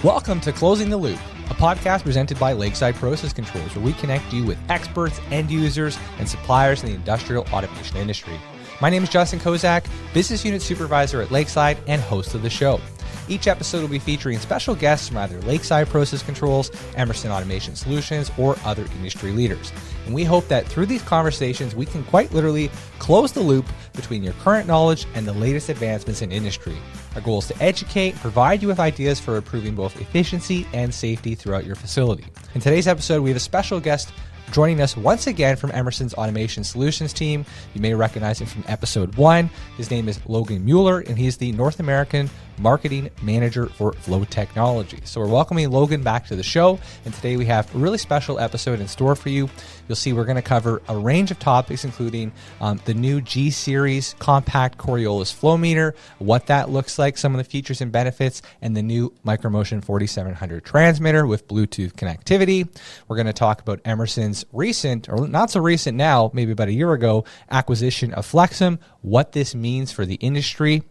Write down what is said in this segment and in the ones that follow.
Welcome to Closing the Loop, a podcast presented by Lakeside Process Controls, where we connect you with experts, end users, and suppliers in the industrial automation industry. My name is 𝗧𝗜𝗘𝗏𝗦, Business Unit Supervisor at Lakeside and host of the show. Each episode will be featuring special guests from either Lakeside Process Controls, Emerson Automation Solutions, or other industry leaders. And we hope that through these conversations, we can quite literally close the loop between your current knowledge and the latest advancements in industry. Our goal is to educate and provide you with ideas for improving both efficiency and safety throughout your facility. In today's episode, we have a special guest joining us once again from Emerson's Automation Solutions team. You may recognize him from episode 1. His name is Logan Mueller, and he's the North American Marketing Manager for Flow Technology. So we're welcoming Logan back to the show, and today we have a really special episode in store for you. You'll see we're going to cover a range of topics, including the new G-Series compact Coriolis flow meter, what that looks like, some of the features and benefits, and the new Micromotion 4700 transmitter with Bluetooth connectivity. We're going to talk about Emerson's recent, or not so recent now, maybe about a year ago, acquisition of FLEXIM, what this means for the industry,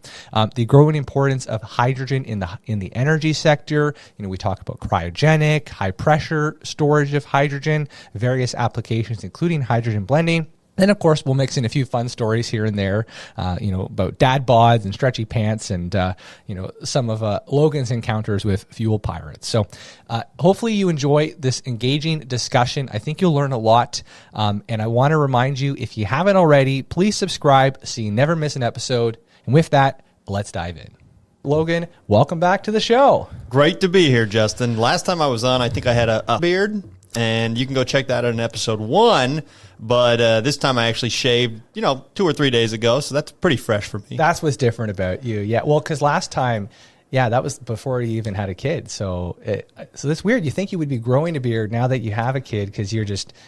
the growing importance of hydrogen in the energy sector. You know, we talk about cryogenic, high pressure storage of hydrogen, various applications, including hydrogen blending. Then, of course, we'll mix in a few fun stories here and there, about dad bods and stretchy pants and, some of Logan's encounters with fuel pirates. So hopefully you enjoy this engaging discussion. I think you'll learn a lot. And I want to remind you, if you haven't already, please subscribe so you never miss an episode. And with that, let's dive in. Logan, welcome back to the show. Great to be here, Justin. Last time I was on, I think I had a beard. And you can go check that out in episode 1. But this time I actually shaved, 2 or 3 days ago. So that's pretty fresh for me. That's what's different about you. Yeah. Well, because last time, that was before you even had a kid. So that's weird. You think you would be growing a beard now that you have a kid because you're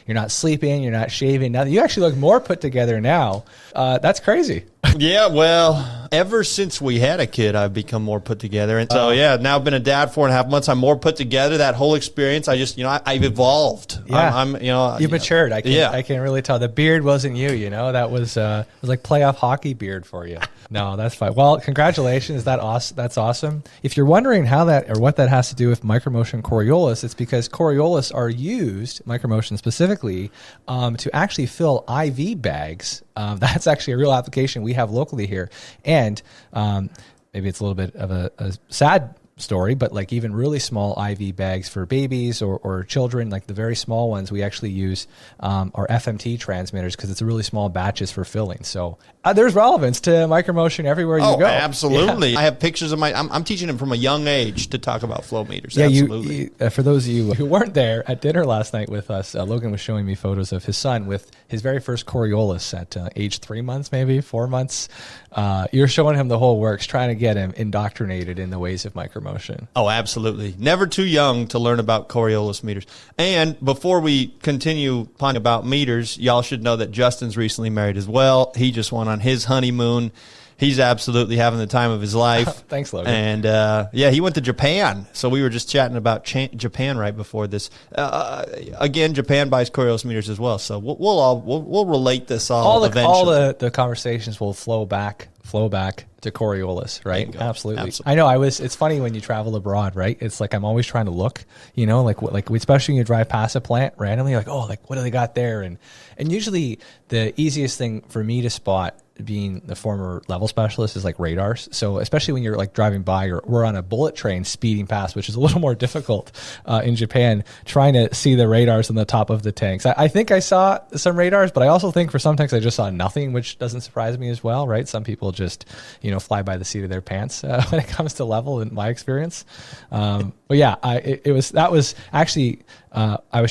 not sleeping, you're not shaving. Now you actually look more put together now. That's crazy. Yeah, well, ever since we had a kid, I've become more put together. And so, now I've been a dad 4.5 months. I'm more put together. That whole experience, I've evolved. Yeah. You've matured. I can really tell. The beard wasn't you, that was, it was like playoff hockey beard for you. No, that's fine. Well, congratulations. That's awesome. If you're wondering how that or what that has to do with Micromotion Coriolis, it's because Coriolis are used, Micromotion specifically, to actually fill IV bags. That's actually a real application we have locally here. And maybe it's a little bit of a sad story, but like even really small IV bags for babies or children, like the very small ones, we actually use our FMT transmitters because it's really small batches for filling. So there's relevance to Micromotion everywhere you go. Absolutely. Yeah. I have pictures of I'm teaching them from a young age to talk about flow meters. Yeah, absolutely. For those of you who weren't there at dinner last night with us, Logan was showing me photos of his son with his very first Coriolis at age 3 months, maybe 4 months. You're showing him the whole works, trying to get him indoctrinated in the ways of Micromotion. Oh, absolutely. Never too young to learn about Coriolis meters. And before we continue talking about meters, y'all should know that Justin's recently married as well. He just went on his honeymoon. He's absolutely having the time of his life. Thanks, Logan. And he went to Japan. So we were just chatting about Japan right before this. Again, Japan buys Coriolis meters as well. So we'll relate this all eventually. All the conversations will flow back to Coriolis, right? Absolutely. I know. It's funny when you travel abroad, right? It's like I'm always trying to look, like especially when you drive past a plant randomly, like, oh, like what do they got there? And usually the easiest thing for me to spot, being the former level specialist, is like radars. So especially when you're like driving by, or we're on a bullet train speeding past, which is a little more difficult in Japan, trying to see the radars on the top of the tanks. I think I saw some radars, but I also think for some tanks I just saw nothing, which doesn't surprise me as well, right? Some people just, fly by the seat of their pants when it comes to level, in my experience. But yeah, I was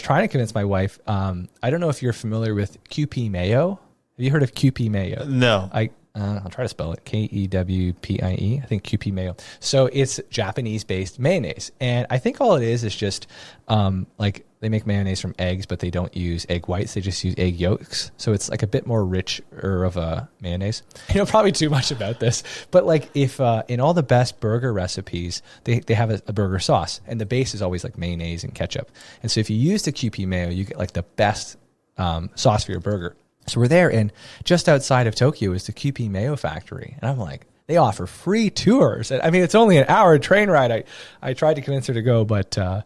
trying to convince my wife. I don't know if you're familiar with QP-Mayo. Have you heard of QP-Mayo? No. I'll try to spell it. K-E-W-P-I-E. I think QP-Mayo. So it's Japanese-based mayonnaise. And I think all it is just they make mayonnaise from eggs, but they don't use egg whites. They just use egg yolks. So it's like a bit more richer of a mayonnaise. Probably too much about this. But like if in all the best burger recipes, they have a burger sauce. And the base is always like mayonnaise and ketchup. And so if you use the QP-Mayo, you get like the best sauce for your burger. So we're there, and just outside of Tokyo is the QP-Mayo factory. And I'm like, they offer free tours. I mean, it's only an hour train ride. I tried to convince her to go, but a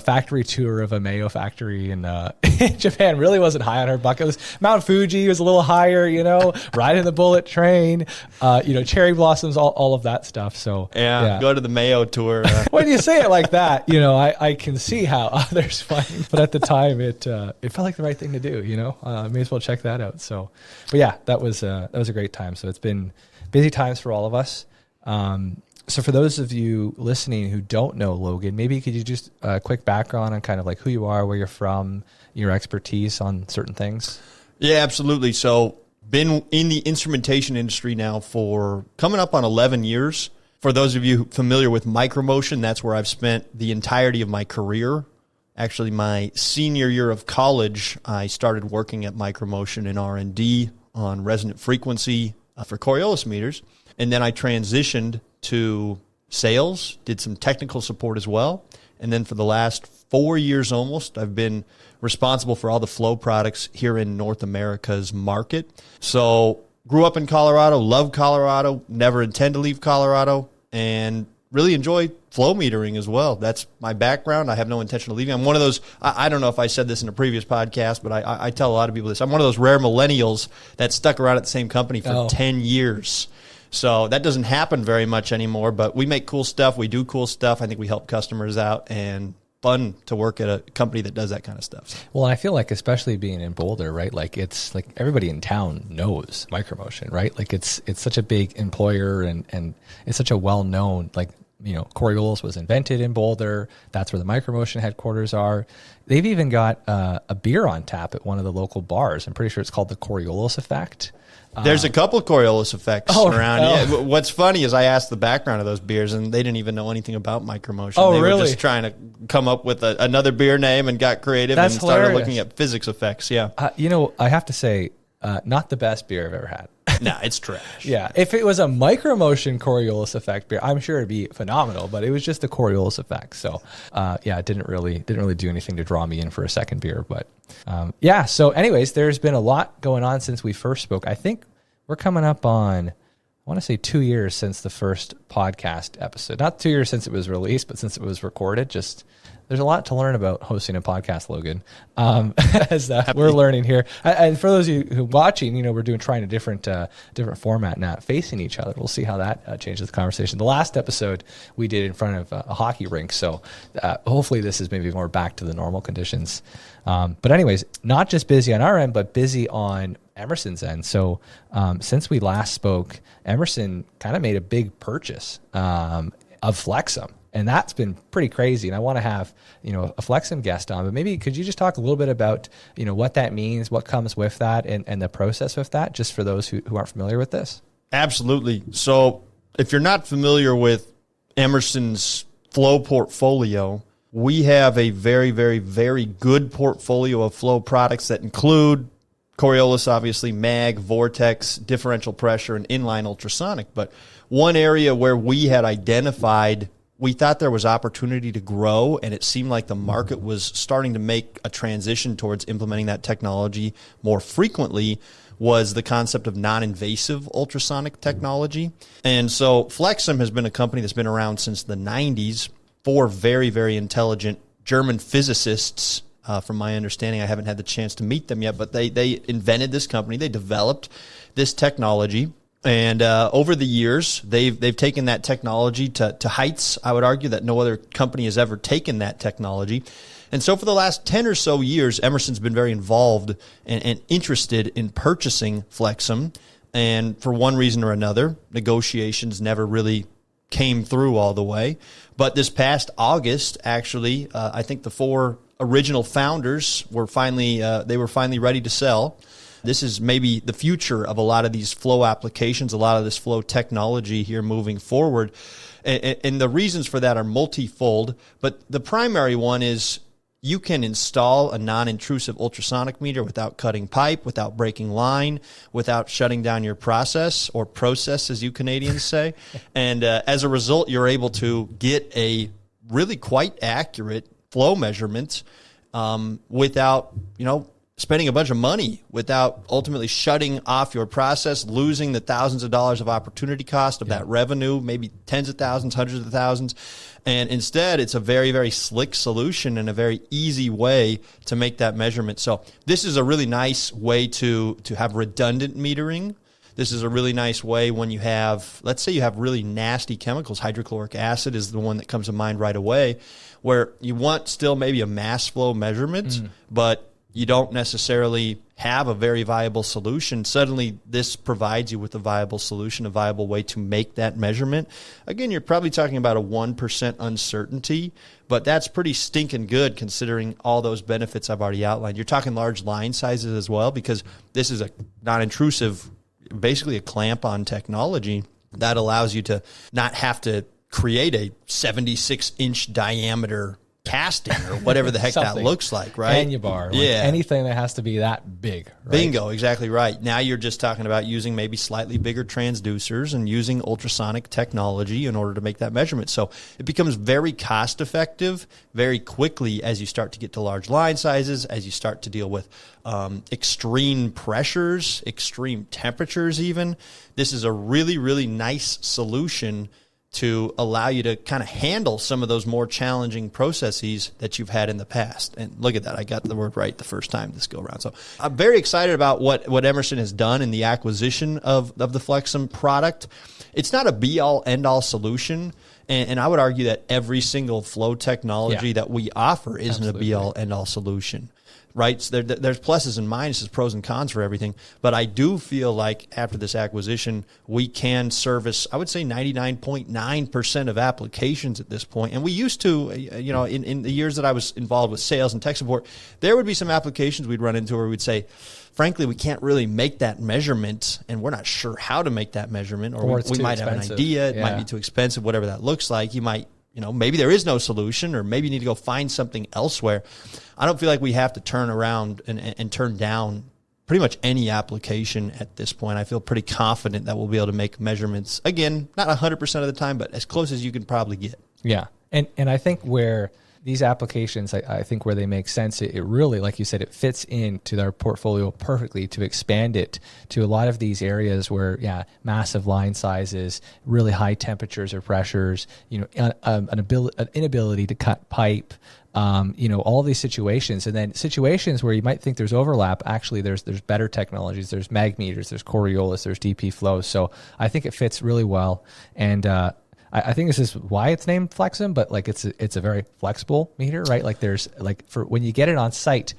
factory tour of a Mayo factory in Japan really wasn't high on her bucket list. Mount Fuji was a little higher, riding the bullet train, cherry blossoms, all of that stuff. So yeah. Go to the Mayo tour. When you say it like that, I can see how others find, but at the time it felt like the right thing to do. May as well check that out. So, but yeah, that was a great time. So it's been busy times for all of us. So for those of you listening who don't know Logan, maybe could you just a quick background on kind of like who you are, where you're from, your expertise on certain things? Yeah, absolutely. So been in the instrumentation industry now for coming up on 11 years. For those of you familiar with micromotion, that's where I've spent the entirety of my career. Actually, my senior year of college, I started working at micromotion in R&D on resonant frequency for Coriolis meters. And then I transitioned to sales, did some technical support as well. And then for the last 4 years almost, I've been responsible for all the flow products here in North America's market. So grew up in Colorado, love Colorado, never intend to leave Colorado, and really enjoy flow metering as well. That's my background. I have no intention of leaving. I'm one of those, I don't know if I said this in a previous podcast, but I tell a lot of people this. I'm one of those rare millennials that stuck around at the same company for 10 years. So that doesn't happen very much anymore, but we make cool stuff. We do cool stuff. I think we help customers out, and fun to work at a company that does that kind of stuff. Well, I feel like especially being in Boulder, right? Like it's like everybody in town knows micromotion, right? Like it's such a big employer and it's such a well-known, like, Coriolis was invented in Boulder. That's where the micromotion headquarters are. They've even got a beer on tap at one of the local bars. I'm pretty sure it's called the Coriolis effect. There's a couple of Coriolis effects around. Yeah. What's funny is I asked the background of those beers, and they didn't even know anything about micromotion. They were just trying to come up with another beer name and got creative and started looking at physics effects. Yeah. I have to say, not the best beer I've ever had. No, it's trash. Yeah. If it was a micromotion Coriolis effect beer, I'm sure it'd be phenomenal, but it was just the Coriolis effect. So, it didn't really do anything to draw me in for a second beer. But, so anyways, there's been a lot going on since we first spoke. I think we're coming up on, I want to say 2 years since the first podcast episode. Not 2 years since it was released, but since it was recorded. Just there's a lot to learn about hosting a podcast, Logan, as we're learning here. And for those of you who are watching, we're trying a different format now, facing each other. We'll see how that changes the conversation. The last episode we did in front of a hockey rink, so hopefully this is maybe more back to the normal conditions. But anyways, not just busy on our end, but busy on Emerson's end. So since we last spoke, Emerson kind of made a big purchase of FLEXIM. And that's been pretty crazy. And I want to have, a FLEXIM guest on, but maybe could you just talk a little bit about, what that means, what comes with that, and the process with that, just for those who aren't familiar with this? Absolutely. So if you're not familiar with Emerson's flow portfolio, we have a very, very, very good portfolio of flow products that include Coriolis, obviously, mag, vortex, differential pressure, and inline ultrasonic. But one area where we had identified we thought there was opportunity to grow, and it seemed like the market was starting to make a transition towards implementing that technology more frequently, was the concept of non-invasive ultrasonic technology. And so FLEXIM has been a company that's been around since the 90s. 4 very, very intelligent German physicists, from my understanding. I haven't had the chance to meet them yet, but they invented this company. They developed this technology. And over the years, they've taken that technology to heights, I would argue, that no other company has ever taken that technology. And so for the last 10 or so years, Emerson's been very involved and interested in purchasing FLEXIM. And for one reason or another, negotiations never really came through all the way. But this past August, actually, I think the 4 original founders were finally ready to sell. This is maybe the future of a lot of these flow applications, a lot of this flow technology here moving forward. And the reasons for that are multifold, but the primary one is you can install a non-intrusive ultrasonic meter without cutting pipe, without breaking line, without shutting down your process, or process as you Canadians say. And as a result, you're able to get a really quite accurate flow measurement without, spending a bunch of money without ultimately shutting off your process, losing the thousands of dollars of opportunity cost of that revenue, maybe tens of thousands, hundreds of thousands. And instead, it's a very, very slick solution and a very easy way to make that measurement. So this is a really nice way to have redundant metering. This is a really nice way when you have, let's say you have really nasty chemicals. Hydrochloric acid is the one that comes to mind right away, where you want still maybe a mass flow measurement, but you don't necessarily have a very viable solution. Suddenly, this provides you with a viable solution, a viable way to make that measurement. Again, you're probably talking about a 1% uncertainty, but that's pretty stinking good considering all those benefits I've already outlined. You're talking large line sizes as well, because this is a non-intrusive, basically a clamp-on technology that allows you to not have to create a 76-inch diameter casting or whatever the heck that looks like, right? Bar, anything that has to be that big. Right? Bingo, exactly right. Now you're just talking about using maybe slightly bigger transducers and using ultrasonic technology in order to make that measurement. So it becomes very cost effective very quickly as you start to get to large line sizes, as you start to deal with extreme pressures, extreme temperatures even. This is a really, really nice solution to allow you to kind of handle some of those more challenging processes that you've had in the past. And look at that. I got the word right the first time this go around. So I'm very excited about what Emerson has done in the acquisition of the FLEXIM product. It's not a be-all, end-all solution. And I would argue that every single flow technology that we offer isn't a be-all, end-all solution. Right? So there's pluses and minuses, pros and cons for everything. But I do feel like after this acquisition, we can service, I would say 99.9% of applications at this point. And we used to, in the years that I was involved with sales and tech support, there would be some applications we'd run into where we'd say, frankly, we can't really make that measurement and we're not sure how to make that measurement. Or we might have an idea. It might be too expensive, whatever that looks like. You might, maybe there is no solution, or maybe you need to go find something elsewhere. I don't feel like we have to turn around and turn down pretty much any application at this point. I feel pretty confident that we'll be able to make measurements, again, not 100% of the time, but as close as you can probably get. Yeah. And I think where these applications, I think where they make sense, it really, like you said, it fits into their portfolio perfectly to expand it to a lot of these areas where, massive line sizes, really high temperatures or pressures, an inability to cut pipe, all these situations. And then situations where you might think there's overlap, actually there's better technologies. There's mag meters, there's Coriolis, there's DP flows. So I think it fits really well. And, I think this is why it's named FLEXIM, but like it's a very flexible meter, right? Like there's for when you get it on site,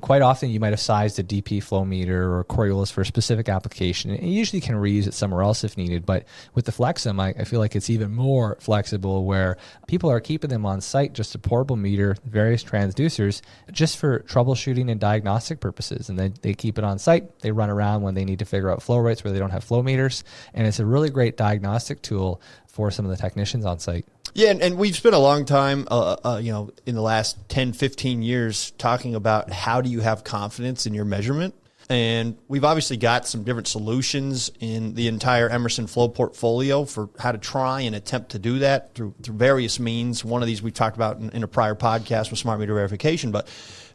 quite often you might have sized a DP flow meter or Coriolis for a specific application, and you usually can reuse it somewhere else if needed. But with the FLEXIM, I feel like it's even more flexible, where people are keeping them on site, just a portable meter, various transducers, just for troubleshooting and diagnostic purposes. And then they keep it on site. They run around when they need to figure out flow rates where they don't have flow meters. And it's a really great diagnostic tool for some of the technicians on site. Yeah, and we've spent a long time, in the last 10, 15 years talking about how do you have confidence in your measurement. And we've obviously got some different solutions in the entire Emerson Flow portfolio for how to try and attempt to do that through various means. One of these we talked about in a prior podcast with smart meter verification, but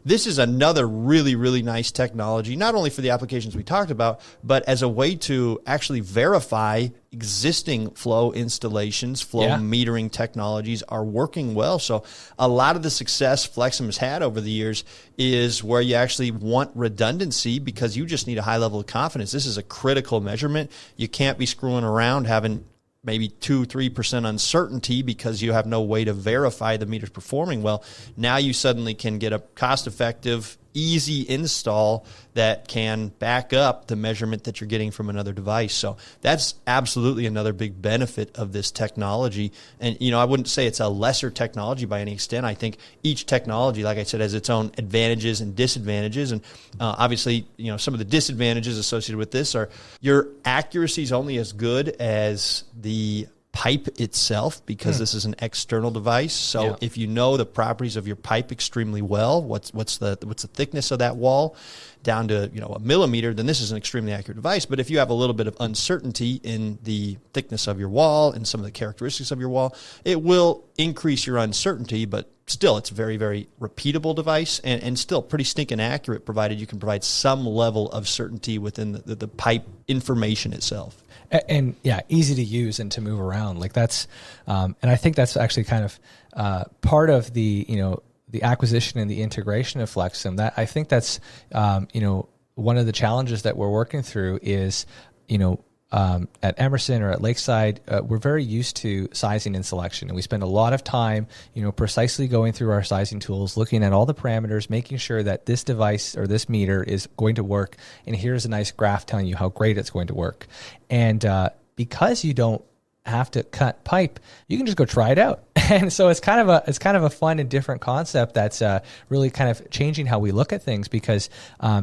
this is another really, really nice technology, not only for the applications we talked about, but as a way to actually verify existing flow installations, flow metering technologies are working well. So a lot of the success FLEXIM has had over the years is where you actually want redundancy because you just need a high level of confidence. This is a critical measurement. You can't be screwing around having maybe 2-3% uncertainty because you have no way to verify the meter's performing well. Now you suddenly can get a cost-effective, easy install that can back up the measurement that you're getting from another device. So that's absolutely another big benefit of this technology. And, I wouldn't say it's a lesser technology by any extent. I think each technology, like I said, has its own advantages and disadvantages. And obviously, some of the disadvantages associated with this are your accuracy is only as good as the pipe itself, because this is an external device. So if you know the properties of your pipe extremely well, what's the thickness of that wall down to a millimeter, then this is an extremely accurate device. But if you have a little bit of uncertainty in the thickness of your wall and some of the characteristics of your wall, it will increase your uncertainty, but still, it's a very, very repeatable device and still pretty stinking accurate, provided you can provide some level of certainty within the pipe information itself. And yeah, easy to use and to move around. Like that's, and I think that's actually kind of part of the, the acquisition and the integration of FLEXIM. That I think that's, one of the challenges that we're working through is, at Emerson or at Lakeside, we're very used to sizing and selection, and we spend a lot of time, precisely going through our sizing tools, looking at all the parameters, making sure that this device or this meter is going to work. And here's a nice graph telling you how great it's going to work. And because you don't have to cut pipe, you can just go try it out. And so it's kind of a fun and different concept that's really kind of changing how we look at things, because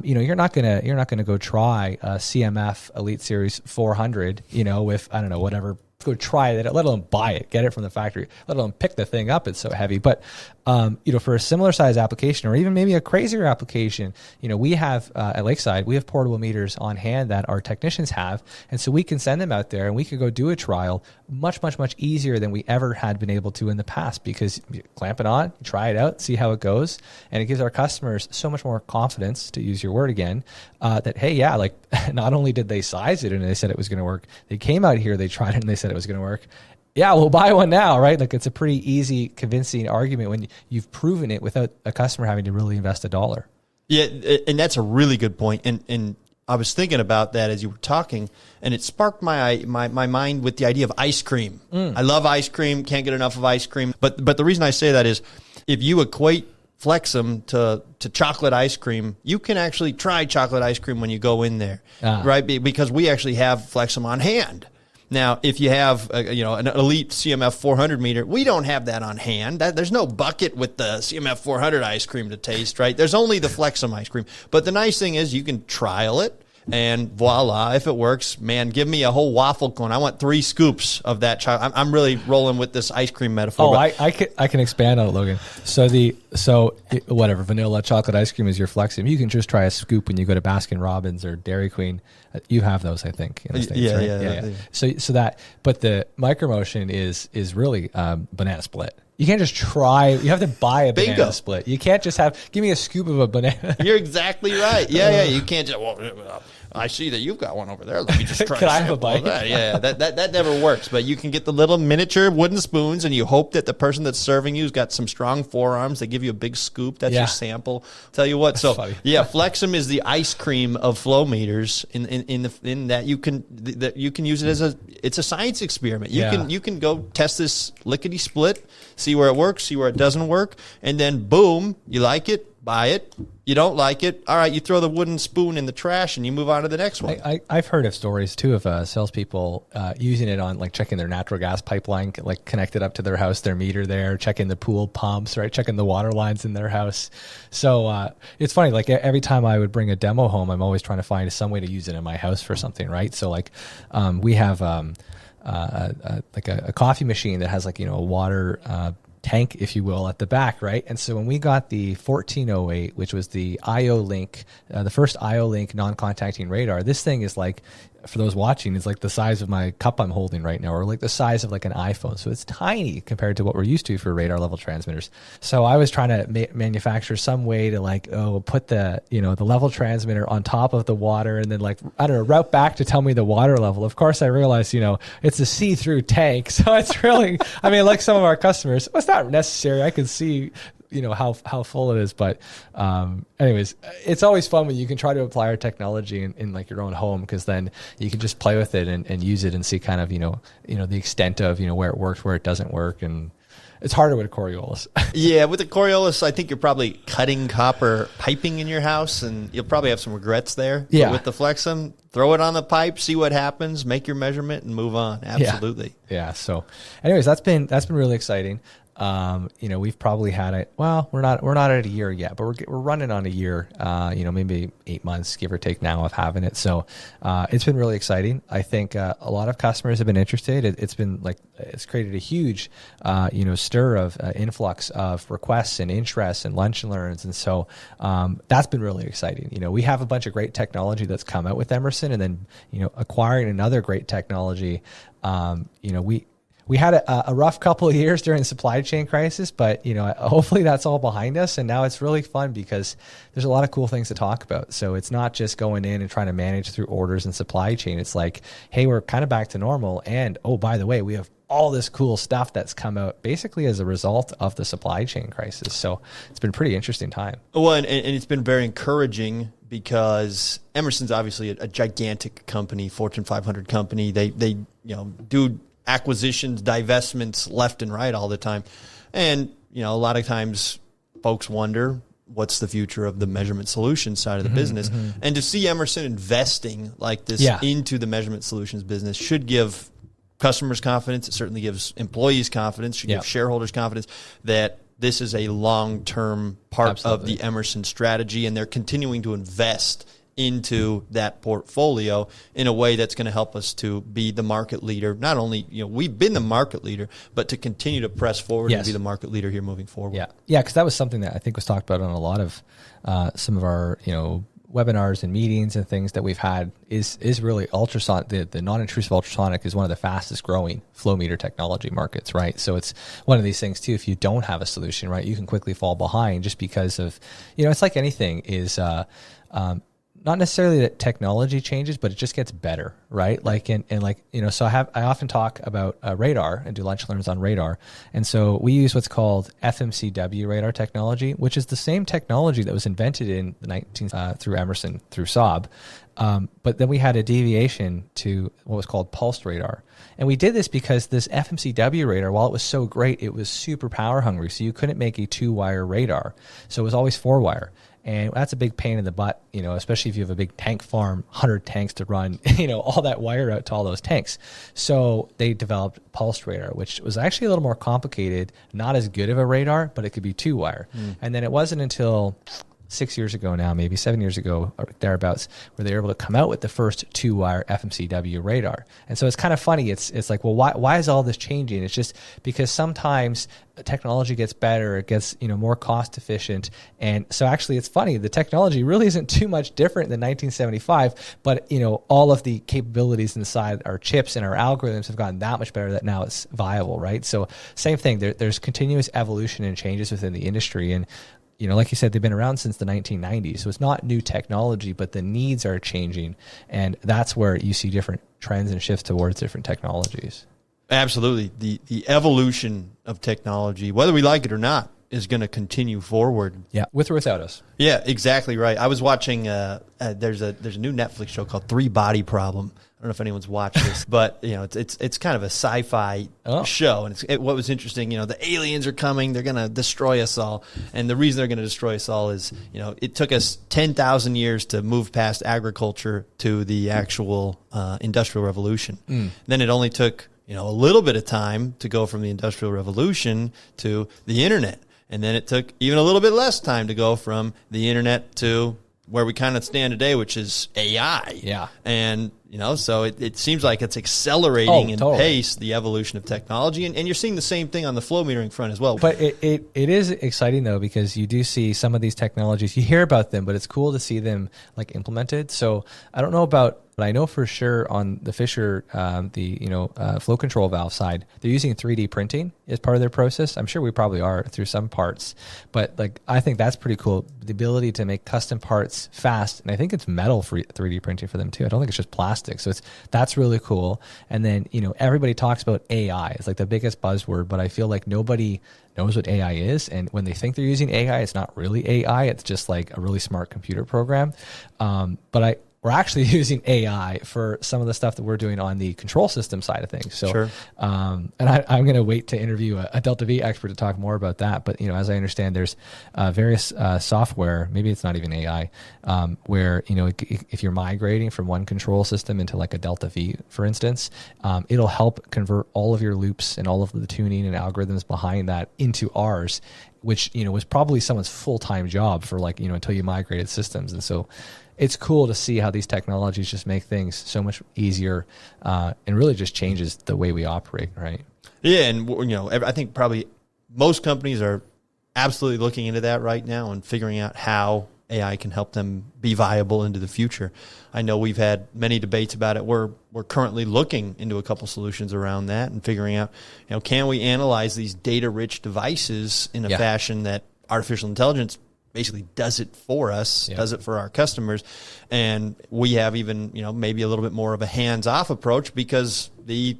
you're not gonna go try a CMF Elite Series 400 with, I don't know, whatever, go try it, let alone buy it, get it from the factory, let alone pick the thing up. It's so heavy. But for a similar size application, or even maybe a crazier application, we have at Lakeside, we have portable meters on hand that our technicians have, and so we can send them out there and we could go do a trial much easier than we ever had been able to in the past, because you clamp it on, you try it out, see how it goes, and it gives our customers so much more confidence, to use your word again, that hey, yeah, like not only did they size it and they said it was going to work, they came out here, they tried it and they said it was going to work. Yeah, we'll buy one now, right? Like it's a pretty easy, convincing argument when you've proven it without a customer having to really invest $1. Yeah, and that's a really good point. And I was thinking about that as you were talking, and it sparked my mind with the idea of ice cream. I love ice cream, can't get enough of ice cream. But the reason I say that is, if you equate FLEXIM to chocolate ice cream, you can actually try chocolate ice cream when you go in there, right? Because we actually have FLEXIM on hand. Now, if you have an Elite CMF 400 meter, we don't have that on hand. There's no bucket with the CMF 400 ice cream to taste, right? There's only the FLEXIM ice cream. But the nice thing is you can trial it, and voila, if it works, man, give me a whole waffle cone. I want 3 scoops of that chocolate. I'm really rolling with this ice cream metaphor. Oh, I can expand on it, Logan. So whatever, vanilla chocolate ice cream is your FLEXIM. You can just try a scoop when you go to Baskin Robbins or Dairy Queen. You have those, I think, in the States, right? Yeah. So that, but the micromotion is really banana split. You can't just try. You have to buy a banana split. You can't just give me a scoop of a banana. You're exactly right. Yeah. You can't just, I see that you've got one over there. Let me just try. Can I have a bite? Yeah, that never works. But you can get the little miniature wooden spoons, and you hope that the person that's serving you's got some strong forearms. They give you a big scoop. That's your sample. Tell you what. So funny. Yeah, FLEXIM is the ice cream of flow meters. In that you can use it it's a science experiment. You can go test this lickety split, see where it works, see where it doesn't work, and then boom, you like it, buy it. You don't like it, all right, you throw the wooden spoon in the trash and you move on to the next one. I've heard of stories too of salespeople using it on, like, checking their natural gas pipeline, like connected up to their house, their meter there, checking the pool pumps, right, checking the water lines in their house. So it's funny, like every time I would bring a demo home, I'm always trying to find some way to use it in my house for something, right? So like we have like a coffee machine that has, like, a water tank, if you will, at the back, right? And so when we got the 1408, which was the IO-Link, the first IO-Link non-contacting radar, this thing is like, for those watching, it's like the size of my cup I'm holding right now, or like the size of like an iPhone. So it's tiny compared to what we're used to for radar level transmitters. So I was trying to manufacture some way to, like, put the, the level transmitter on top of the water, and then, like, I don't know, route back to tell me the water level. Of course I realized, it's a see-through tank. So it's really, I mean, like some of our customers, well, it's not necessary. I can see, how full it is. But anyways, it's always fun when you can try to apply our technology in like your own home, because then you can just play with it and use it and see kind of, the extent of, where it works, where it doesn't work. And it's harder with a Coriolis. Yeah, with the Coriolis, I think you're probably cutting copper piping in your house, and you'll probably have some regrets there. Yeah. But with the FLEXIM, throw it on the pipe, see what happens, make your measurement, and move on. Absolutely. Yeah. So anyways, that's been really exciting. We've probably had it. Well, we're not at a year yet, but we're running on a year. Maybe 8 months, give or take, now of having it. So it's been really exciting. I think a lot of customers have been interested. It's been like, it's created a huge stir of influx of requests and interests and lunch and learns, and so that's been really exciting. We have a bunch of great technology that's come out with Emerson, and then acquiring another great technology. we had a rough couple of years during the supply chain crisis, but hopefully that's all behind us. And now it's really fun because there's a lot of cool things to talk about. So it's not just going in and trying to manage through orders and supply chain. It's like, hey, we're kind of back to normal. And oh, by the way, we have all this cool stuff that's come out basically as a result of the supply chain crisis. So it's been a pretty interesting time. Well, and it's been very encouraging because Emerson's obviously a gigantic company, Fortune 500 company. They do acquisitions, divestments left and right all the time. And, a lot of times folks wonder what's the future of the measurement solutions side of the business. And to see Emerson investing like this into the measurement solutions business should give customers confidence. It certainly gives employees confidence, should give shareholders confidence that this is a long-term part of the Emerson strategy, and they're continuing to invest into that portfolio in a way that's going to help us to be the market leader. Not only, we've been the market leader, but to continue to press forward and be the market leader here moving forward. Yeah, because that was something that I think was talked about on a lot of some of our, webinars and meetings and things that we've had is really ultrasonic. The non-intrusive ultrasonic is one of the fastest growing flow meter technology markets, right? So it's one of these things too, if you don't have a solution, right, you can quickly fall behind just because of, it's like anything is, not necessarily that technology changes, but it just gets better, right? So I often talk about radar and do lunch learns on radar. And so we use what's called FMCW radar technology, which is the same technology that was invented in the through Emerson, through 𝗧𝗜𝗏. But then we had a deviation to what was called pulsed radar. And we did this because this FMCW radar, while it was so great, it was super power hungry. So you couldn't make a 2-wire radar. So it was always 4-wire. And that's a big pain in the butt, especially if you have a big tank farm, 100 tanks to run, all that wire out to all those tanks. So they developed pulsed radar, which was actually a little more complicated, not as good of a radar, but it could be 2-wire. And then it wasn't until 6 years ago now, maybe 7 years ago or thereabouts, where they were able to come out with the first 2-wire FMCW radar. And so it's kind of funny. It's like, well, why is all this changing? It's just because sometimes technology gets better, it gets more cost efficient, and so actually it's funny. The technology really isn't too much different than 1975, but all of the capabilities inside our chips and our algorithms have gotten that much better that now it's viable, right? So same thing. There's continuous evolution and changes within the industry, and like you said, they've been around since the 1990s. So it's not new technology, but the needs are changing. And that's where you see different trends and shifts towards different technologies. Absolutely. The evolution of technology, whether we like it or not, is going to continue forward. Yeah, with or without us. Yeah, exactly right. I was watching, there's a new Netflix show called 3 Body Problem. I don't know if anyone's watched this, but it's kind of a sci-fi show, and what was interesting, the aliens are coming, they're going to destroy us all, and the reason they're going to destroy us all is, it took us 10,000 years to move past agriculture to the actual Industrial Revolution. Then it only took a little bit of time to go from the Industrial Revolution to the internet, and then it took even a little bit less time to go from the internet to where we kind of stand today, which is AI. Yeah. And, so it seems like it's accelerating in pace, the evolution of technology. And you're seeing the same thing on the flow metering front as well. But it is exciting, though, because you do see some of these technologies, you hear about them, but it's cool to see them implemented. So I don't know about, but I know for sure on the Fisher, flow control valve side, they're using 3D printing as part of their process. I'm sure we probably are through some parts, but I think that's pretty cool. The ability to make custom parts fast, and I think it's metal for 3D printing for them too. I don't think it's just plastic. So that's really cool. And then everybody talks about AI. It's like the biggest buzzword, but I feel like nobody knows what AI is. And when they think they're using AI, it's not really AI. It's just like a really smart computer program. We're actually using AI for some of the stuff that we're doing on the control system side of things. So, sure. And I'm going to wait to interview a 𝗪𝗓𝗕 expert to talk more about that. But, as I understand, there's various software, maybe it's not even AI, where, if you're migrating from one control system into like a 𝗪𝗓𝗕, for instance, it'll help convert all of your loops and all of the tuning and algorithms behind that into ours, which, was probably someone's full-time job for until you migrated systems. And so it's cool to see how these technologies just make things so much easier and really just changes the way we operate, right? Yeah, and I think probably most companies are absolutely looking into that right now and figuring out how AI can help them be viable into the future. I know we've had many debates about it. We're currently looking into a couple solutions around that and figuring out, can we analyze these data-rich devices in a fashion that artificial intelligence basically does it for us, does it for our customers, and we have even, maybe a little bit more of a hands-off approach because the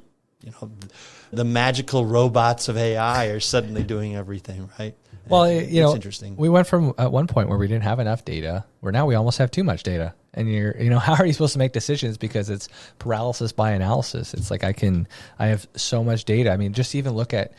magical robots of AI are suddenly doing everything, right? Well, it's interesting. We went from at one point where we didn't have enough data, where now we almost have too much data. And how are you supposed to make decisions because it's paralysis by analysis? It's like I have so much data. I mean, just even look at,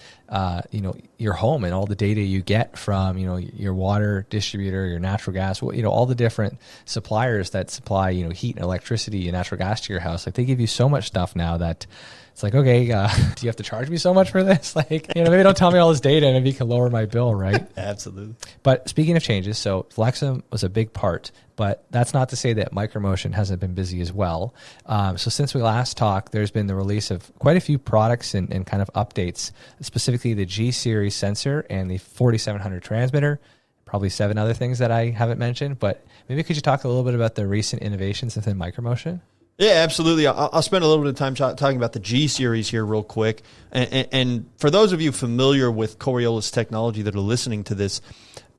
your home and all the data you get from, your water distributor, your natural gas, all the different suppliers that supply, heat and electricity and natural gas to your house. Like they give you so much stuff now that it's like, okay, do you have to charge me so much for this? Like, maybe don't tell me all this data and maybe you can lower my bill, right? Absolutely. But speaking of changes, so FLEXIM was a big part, but that's not to say that Micromotion hasn't been busy as well. So since we last talked, there's been the release of quite a few products and kind of updates, specifically the G series sensor and the 4700 transmitter, probably 7 other things that I haven't mentioned, but maybe could you talk a little bit about the recent innovations within Micromotion? Yeah, absolutely. I'll spend a little bit of time talking about the G series here real quick. And for those of you familiar with Coriolis technology that are listening to this,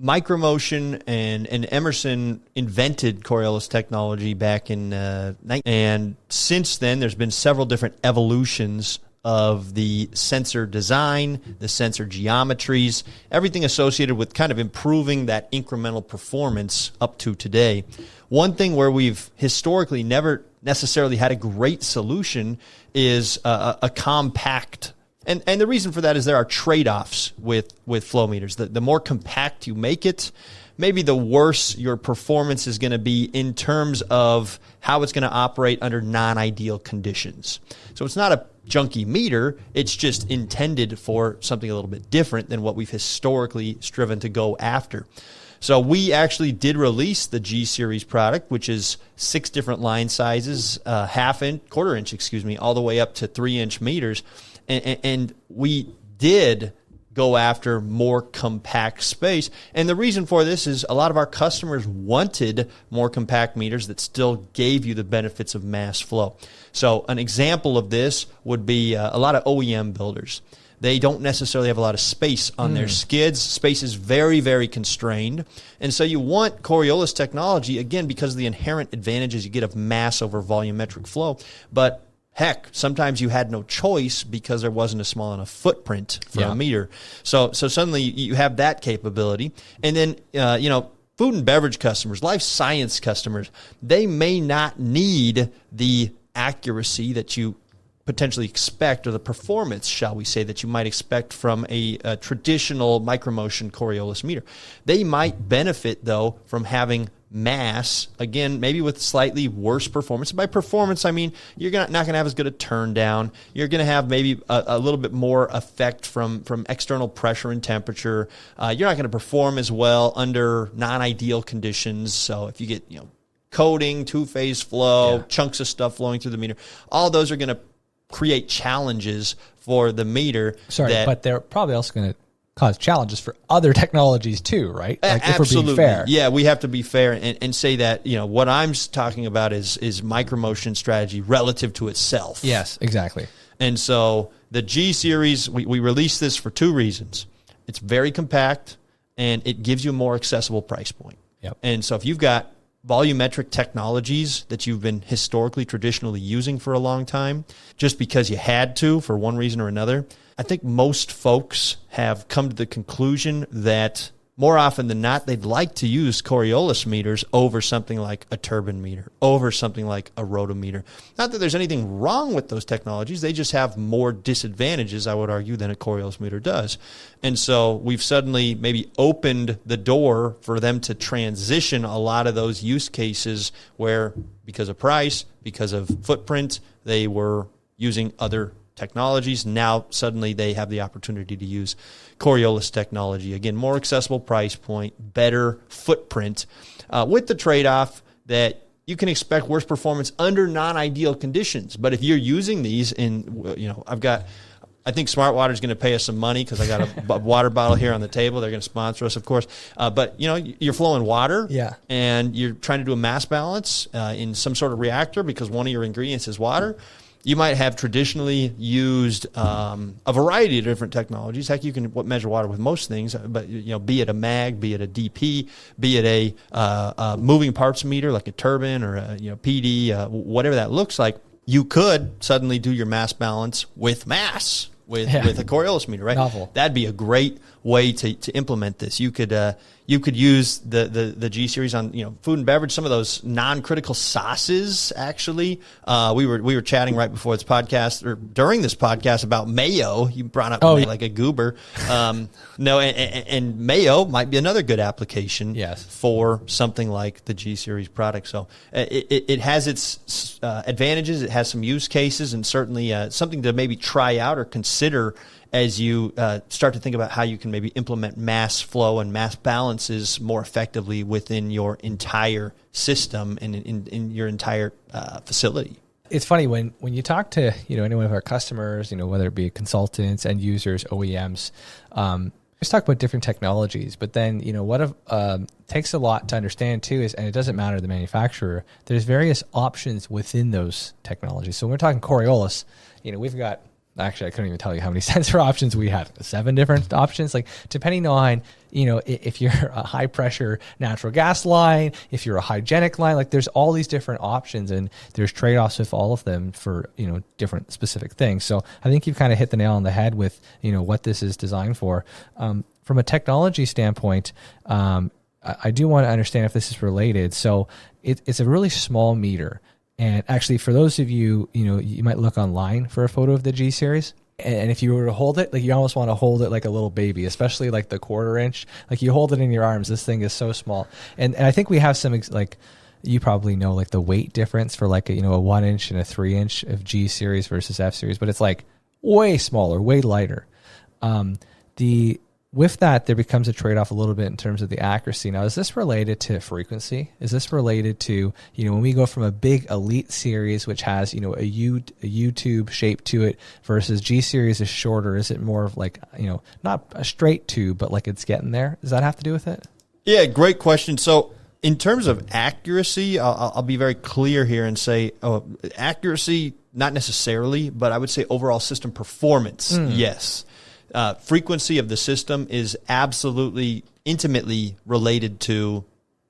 Micromotion and Emerson invented Coriolis technology back in and since then there's been several different evolutions of the sensor design, the sensor geometries, everything associated with kind of improving that incremental performance up to today. One thing where we've historically never necessarily had a great solution is a compact. And the reason for that is there are trade-offs with flow meters. The more compact you make it, maybe the worse your performance is going to be in terms of how it's going to operate under non-ideal conditions. So it's not a junky meter, it's just intended for something a little bit different than what we've historically striven to go after. So we actually did release the G series product, which is 6 different line sizes, quarter inch, all the way up to 3-inch meters. And we did go after more compact space. And the reason for this is a lot of our customers wanted more compact meters that still gave you the benefits of mass flow. So an example of this would be a lot of OEM builders. They don't necessarily have a lot of space on their skids. Space is very, very constrained. And so you want Coriolis technology, again, because of the inherent advantages you get of mass over volumetric flow. But heck, sometimes you had no choice because there wasn't a small enough footprint for a meter. So suddenly you have that capability. And then, food and beverage customers, life science customers, they may not need the accuracy that you potentially expect, or the performance, shall we say, that you might expect from a traditional Micromotion Coriolis meter. They might benefit, though, from having mass, again, maybe with slightly worse performance. By performance, I mean you're not going to have as good a turn down. You're going to have maybe a little bit more effect from external pressure and temperature. You're not going to perform as well under non-ideal conditions. So if you get coating, two-phase flow, chunks of stuff flowing through the meter, all those are going to create challenges for the meter. But they're probably also going to cause challenges for other technologies too, right? Like Absolutely. If we're being fair. Yeah, we have to be fair and say that, what I'm talking about is Micromotion strategy relative to itself. Yes, exactly. And so the G series, we released this for 2 reasons. It's very compact and it gives you a more accessible price point. Yep. And so if you've got volumetric technologies that you've been historically, traditionally using for a long time, just because you had to for one reason or another, I think most folks have come to the conclusion that more often than not, they'd like to use Coriolis meters over something like a turbine meter, over something like a rotometer. Not that there's anything wrong with those technologies. They just have more disadvantages, I would argue, than a Coriolis meter does. And so we've suddenly maybe opened the door for them to transition a lot of those use cases where, because of price, because of footprint, they were using other technologies. Now suddenly they have the opportunity to use Coriolis technology. Again, more accessible price point, better footprint, with the trade-off that you can expect worse performance under non-ideal conditions. But if you're using these in, I've got I think Smart Water is going to pay us some money because I got a water bottle here on the table. They're going to sponsor us, of course. But, you're flowing water and you're trying to do a mass balance in some sort of reactor because one of your ingredients is water. You might have traditionally used a variety of different technologies. Heck, you can measure water with most things, but be it a mag, be it a DP, be it a moving parts meter like a turbine or a PD, whatever that looks like. You could suddenly do your mass balance with mass with a Coriolis meter, right? Novel. That'd be a great way to implement this. You could use the G series on food and beverage. Some of those non-critical sauces. Actually, we were chatting right before this podcast or during this podcast about mayo. You brought up like a goober. No, and mayo might be another good application. For something like the G series product. So it has its advantages. It has some use cases, and certainly something to maybe try out or consider as you start to think about how you can maybe implement mass flow and mass balances more effectively within your entire system and in your entire facility. It's funny when you talk to any one of our customers, whether it be consultants, end users, OEMs, let's talk about different technologies. But then what takes a lot to understand too is, and it doesn't matter the manufacturer, there's various options within those technologies. So when we're talking Coriolis, we've got. Actually, I couldn't even tell you how many sensor options we have. 7 different options, like depending on, if you're a high pressure natural gas line, if you're a hygienic line, like there's all these different options and there's trade-offs with all of them for, different specific things. So I think you've kind of hit the nail on the head with, what this is designed for. From a technology standpoint, I do want to understand if this is related. So it's a really small meter. And actually, for those of you, you might look online for a photo of the G series. And if you were to hold it, like you almost want to hold it like a little baby, especially like the 1/4 inch. Like you hold it in your arms. This thing is so small. And I think we have some, like you probably know, like the weight difference for like a 1 inch and a 3 inch of G series versus F series. But it's like way smaller, way lighter. With that, there becomes a trade-off a little bit in terms of the accuracy. Now, is this related to frequency? Is this related to, when we go from a big elite series, which has, a U-tube shape to it versus G series is shorter? Is it more of like, not a straight tube, but like it's getting there? Does that have to do with it? Yeah, great question. So in terms of accuracy, I'll be very clear here and say accuracy, not necessarily, but I would say overall system performance, yes. Frequency of the system is absolutely intimately related to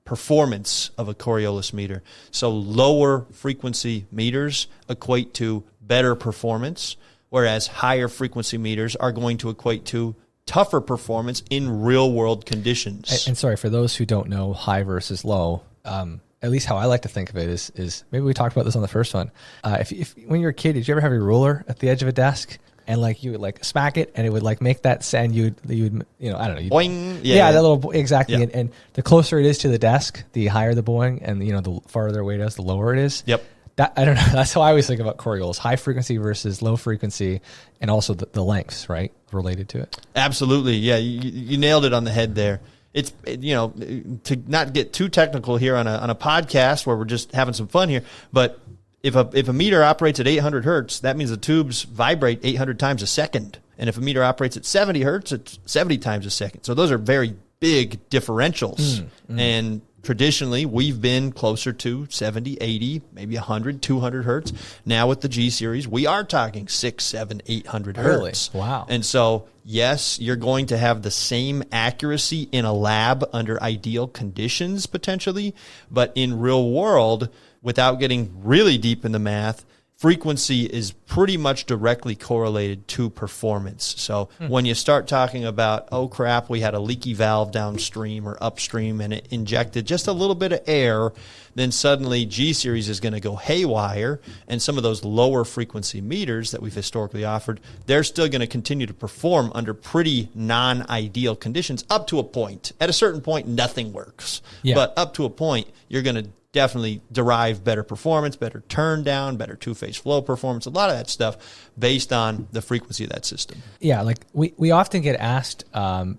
performance of a Coriolis meter. So lower frequency meters equate to better performance, whereas higher frequency meters are going to equate to tougher performance in real world conditions. And sorry, for those who don't know high versus low, at least how I like to think of it is maybe we talked about this on the first one. If when you were a kid, did you ever have a ruler at the edge of a desk? And like you would like smack it, and it would like make that sound. You would I don't know. Boing. Yeah, that little exactly. Yeah. And the closer it is to the desk, the higher the boing, and the farther away it is, the lower it is. Yep. That I don't know. That's how I always think about Coriolis: high frequency versus low frequency, and also the lengths, right, related to it. Absolutely. Yeah, you nailed it on the head there. It's to not get too technical here on a podcast where we're just having some fun here, but. If a meter operates at 800 hertz, that means the tubes vibrate 800 times a second. And if a meter operates at 70 hertz, it's 70 times a second. So those are very big differentials. And traditionally, we've been closer to 70, 80, maybe 100, 200 hertz. Now with the G series, we are talking 600, 700, 800 hertz. Really? Wow. And so, yes, you're going to have the same accuracy in a lab under ideal conditions potentially, but in real world, without getting really deep in the math, frequency is pretty much directly correlated to performance. So when you start talking about, oh crap, we had a leaky valve downstream or upstream and it injected just a little bit of air, then suddenly G series is going to go haywire, and some of those lower frequency meters that we've historically offered, they're still going to continue to perform under pretty non-ideal conditions up to a point. At a certain point, nothing works. Yeah. But up to a point, you're going to definitely derive better performance, better turn down, better two-phase flow performance, a lot of that stuff based on the frequency of that system. Yeah, like we often get asked, a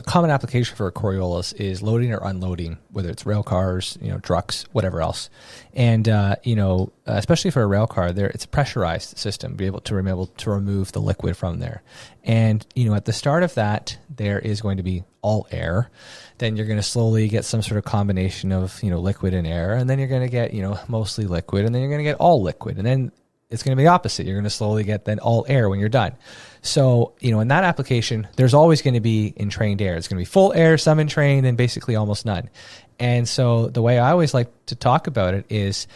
common application for a Coriolis is loading or unloading, whether it's rail cars, trucks, whatever else. And, especially for a rail car, it's a pressurized system, be able to remove the liquid from there. And, at the start of that, there is going to be all air. Then you're going to slowly get some sort of combination of, liquid and air. And then you're going to get, mostly liquid. And then you're going to get all liquid. And then it's going to be the opposite. You're going to slowly get then all air when you're done. So, in that application, there's always going to be entrained air. It's going to be full air, some entrained, and basically almost none. And so the way I always like to talk about it is,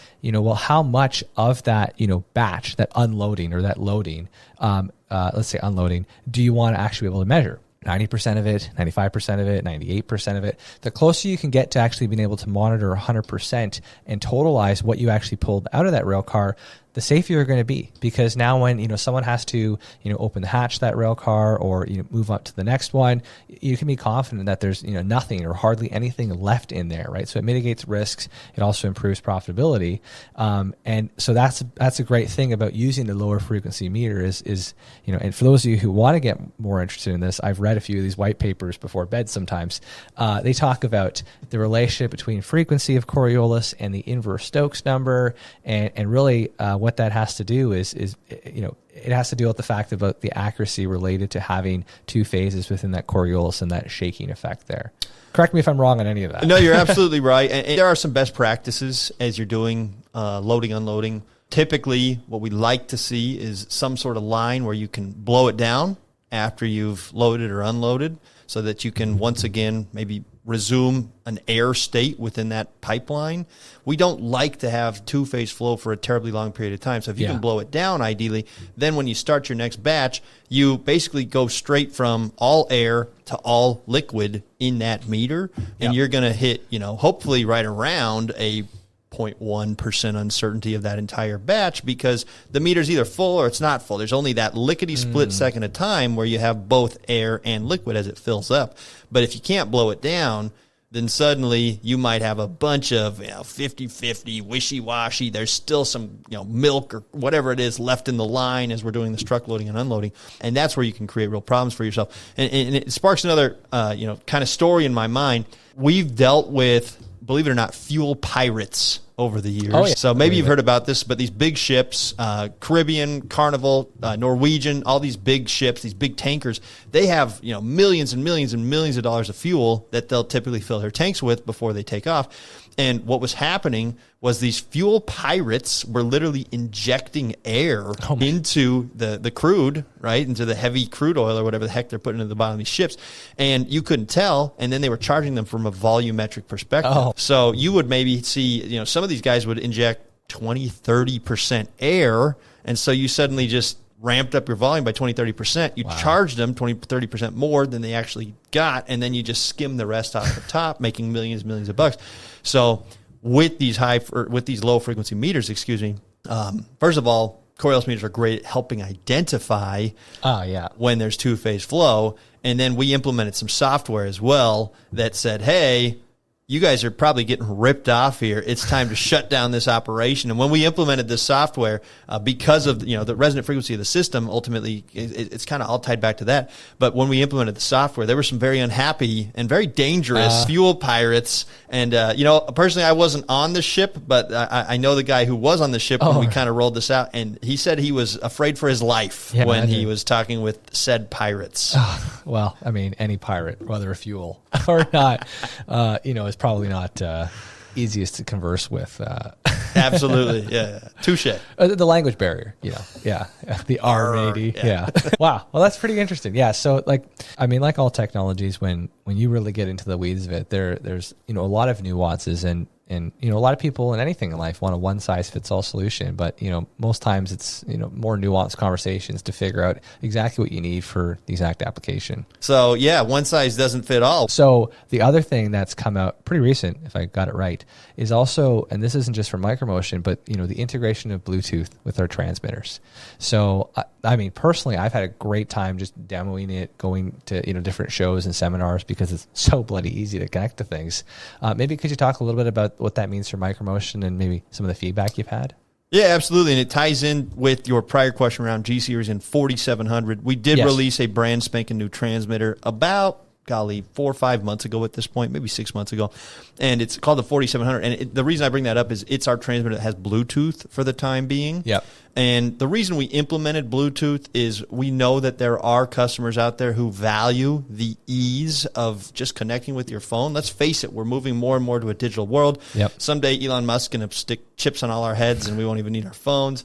how much of that, batch, that unloading or that loading, let's say unloading, do you want to actually be able to measure? 90% of it, 95% of it, 98% of it. The closer you can get to actually being able to monitor 100% and totalize what you actually pulled out of that rail car, the safer you're going to be. Because now when, someone has to, open the hatch of that rail car or, move up to the next one, you can be confident that there's, nothing or hardly anything left in there, right? So it mitigates risks. It also improves profitability. And so that's a great thing about using the lower frequency meter is, and for those of you who want to get more interested in this, I've read a few of these white papers before bed sometimes. They talk about the relationship between frequency of Coriolis and the inverse Stokes number, and really what that has to do is it has to deal with the fact about the accuracy related to having two phases within that Coriolis and that shaking effect there. Correct me if I'm wrong on any of that. No, you're absolutely right. And there are some best practices as you're doing loading, unloading. Typically, what we like to see is some sort of line where you can blow it down after you've loaded or unloaded so that you can once again maybe resume an air state within that pipeline. We don't like to have two-phase flow for a terribly long period of time. So if you can blow it down, ideally, then when you start your next batch, you basically go straight from all air to all liquid in that meter. And you're going to hit, hopefully right around a 0.1% uncertainty of that entire batch because the meter's either full or it's not full. There's only that lickety split second of time where you have both air and liquid as it fills up. But if you can't blow it down, then suddenly you might have a bunch of 50-50, wishy-washy. There's still some milk or whatever it is left in the line as we're doing this truck loading and unloading. And that's where you can create real problems for yourself. And it sparks another kind of story in my mind. We've dealt with, believe it or not, fuel pirates over the years. Oh, yeah. So maybe you've heard about this, but these big ships, Caribbean, Carnival, Norwegian, all these big ships, these big tankers, they have millions and millions and millions of dollars of fuel that they'll typically fill their tanks with before they take off. And what was happening was these fuel pirates were literally injecting air into the crude, right, into the heavy crude oil or whatever the heck they're putting into the bottom of these ships. And you couldn't tell, and then they were charging them from a volumetric perspective. Oh. So you would maybe see, some of these guys would inject 20, 30% air, and so you suddenly just ramped up your volume by 20, 30%. You charged them 20, 30% more than they actually got, and then you just skim the rest off the top, making millions of bucks. So with these low frequency meters, first of all, Coriolis meters are great at helping identify when there's two-phase flow. And then we implemented some software as well that said, hey, you guys are probably getting ripped off here. It's time to shut down this operation. And when we implemented this software, because of the resonant frequency of the system, ultimately it's kind of all tied back to that. But when we implemented the software, there were some very unhappy and very dangerous fuel pirates. And personally, I wasn't on the ship, but I know the guy who was on the ship when we kind of rolled this out, and he said he was afraid for his life when he was talking with said pirates. Well, I mean, any pirate, whether a fuel or not, is probably not easiest to converse with. Absolutely, yeah. Touche. The language barrier, the R80, yeah. Wow, well, that's pretty interesting. Yeah, so like all technologies, when you really get into the weeds of it, there's a lot of nuances and a lot of people in anything in life want a one-size-fits-all solution, but most times it's more nuanced conversations to figure out exactly what you need for the exact application. So yeah, one size doesn't fit all. So the other thing that's come out pretty recent, if I got it right, is also, and this isn't just for micromotion, but the integration of Bluetooth with our transmitters. So I mean, personally, I've had a great time just demoing it, going to different shows and seminars because it's so bloody easy to connect to things. Maybe could you talk a little bit about what that means for micromotion and maybe some of the feedback you've had? Yeah, absolutely. And it ties in with your prior question around G-Series and 4700. We did release a brand spanking new transmitter about golly, 4 or 5 months ago at this point, maybe 6 months ago. And it's called the 4700. And the reason I bring that up is it's our transmitter that has Bluetooth for the time being. Yep. And the reason we implemented Bluetooth is we know that there are customers out there who value the ease of just connecting with your phone. Let's face it, we're moving more and more to a digital world. Yep. Someday Elon Musk's going to stick chips on all our heads and we won't even need our phones.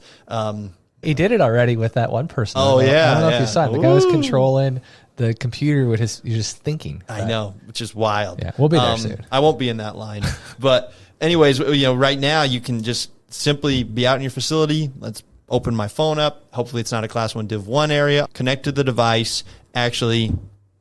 He did it already with that one person. Oh, yeah. I don't know if you saw it. The guy was controlling the computer with his just thinking. I know, which is wild. Yeah, we'll be there soon. I won't be in that line. But anyways, right now you can just simply be out in your facility. Let's open my phone up. Hopefully it's not a Class 1 Div 1 area. Connect to the device, actually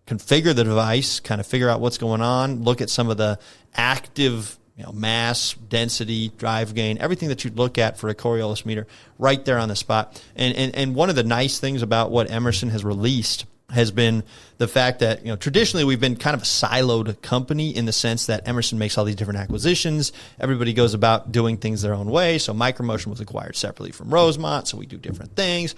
configure the device, kind of figure out what's going on, look at some of the active mass, density, drive gain, everything that you'd look at for a Coriolis meter right there on the spot. And one of the nice things about what Emerson has released has been the fact that, traditionally we've been kind of a siloed company in the sense that Emerson makes all these different acquisitions. Everybody goes about doing things their own way. So Micromotion was acquired separately from Rosemont, so we do different things.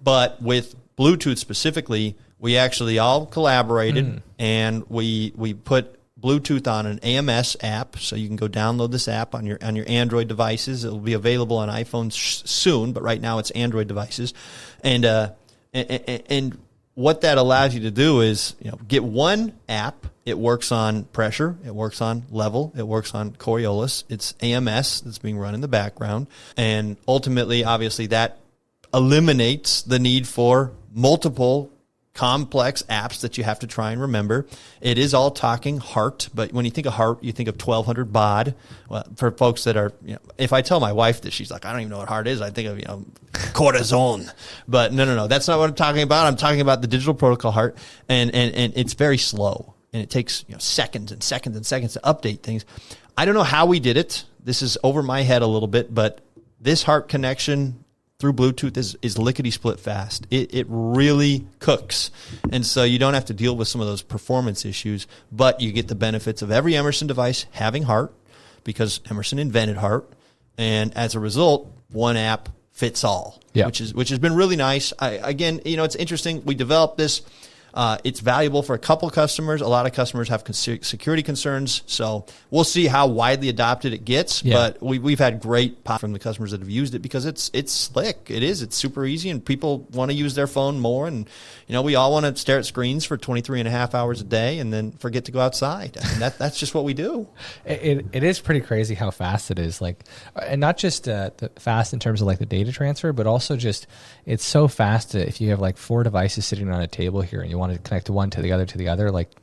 But with Bluetooth specifically, we actually all collaborated and we put Bluetooth on an AMS app, so you can go download this app on your Android devices. It will be available on iPhones soon, but right now it's Android devices. And what that allows you to do is, get one app. It works on pressure. It works on level. It works on Coriolis. It's AMS that's being run in the background. And ultimately, obviously, that eliminates the need for multiple complex apps that you have to try and remember. It is all talking heart, but when you think of heart, you think of 1200 baud. Well, for folks that are, if I tell my wife that, she's like, I don't even know what heart is, I think of, cortisone. But no, that's not what I'm talking about. I'm talking about the digital protocol heart, and it's very slow, and it takes seconds and seconds and seconds to update things. I don't know how we did it. This is over my head a little bit, but this heart connection through Bluetooth is lickety split fast. It really cooks. And so you don't have to deal with some of those performance issues, but you get the benefits of every Emerson device having heart because Emerson invented heart. And as a result, one app fits all, which has been really nice. Again, it's interesting. We developed this. It's valuable for a couple customers. A lot of customers have security concerns, so we'll see how widely adopted it gets. Yeah. But we've had great pop from the customers that have used it because it's slick. It's super easy, and people want to use their phone more. And we all want to stare at screens for 23 and a half hours a day and then forget to go outside. I mean, that's just what we do. It is pretty crazy how fast it is. And not just fast in terms of the data transfer, but also just it's so fast that if you have 4 devices sitting on a table here and you want to connect one to the other,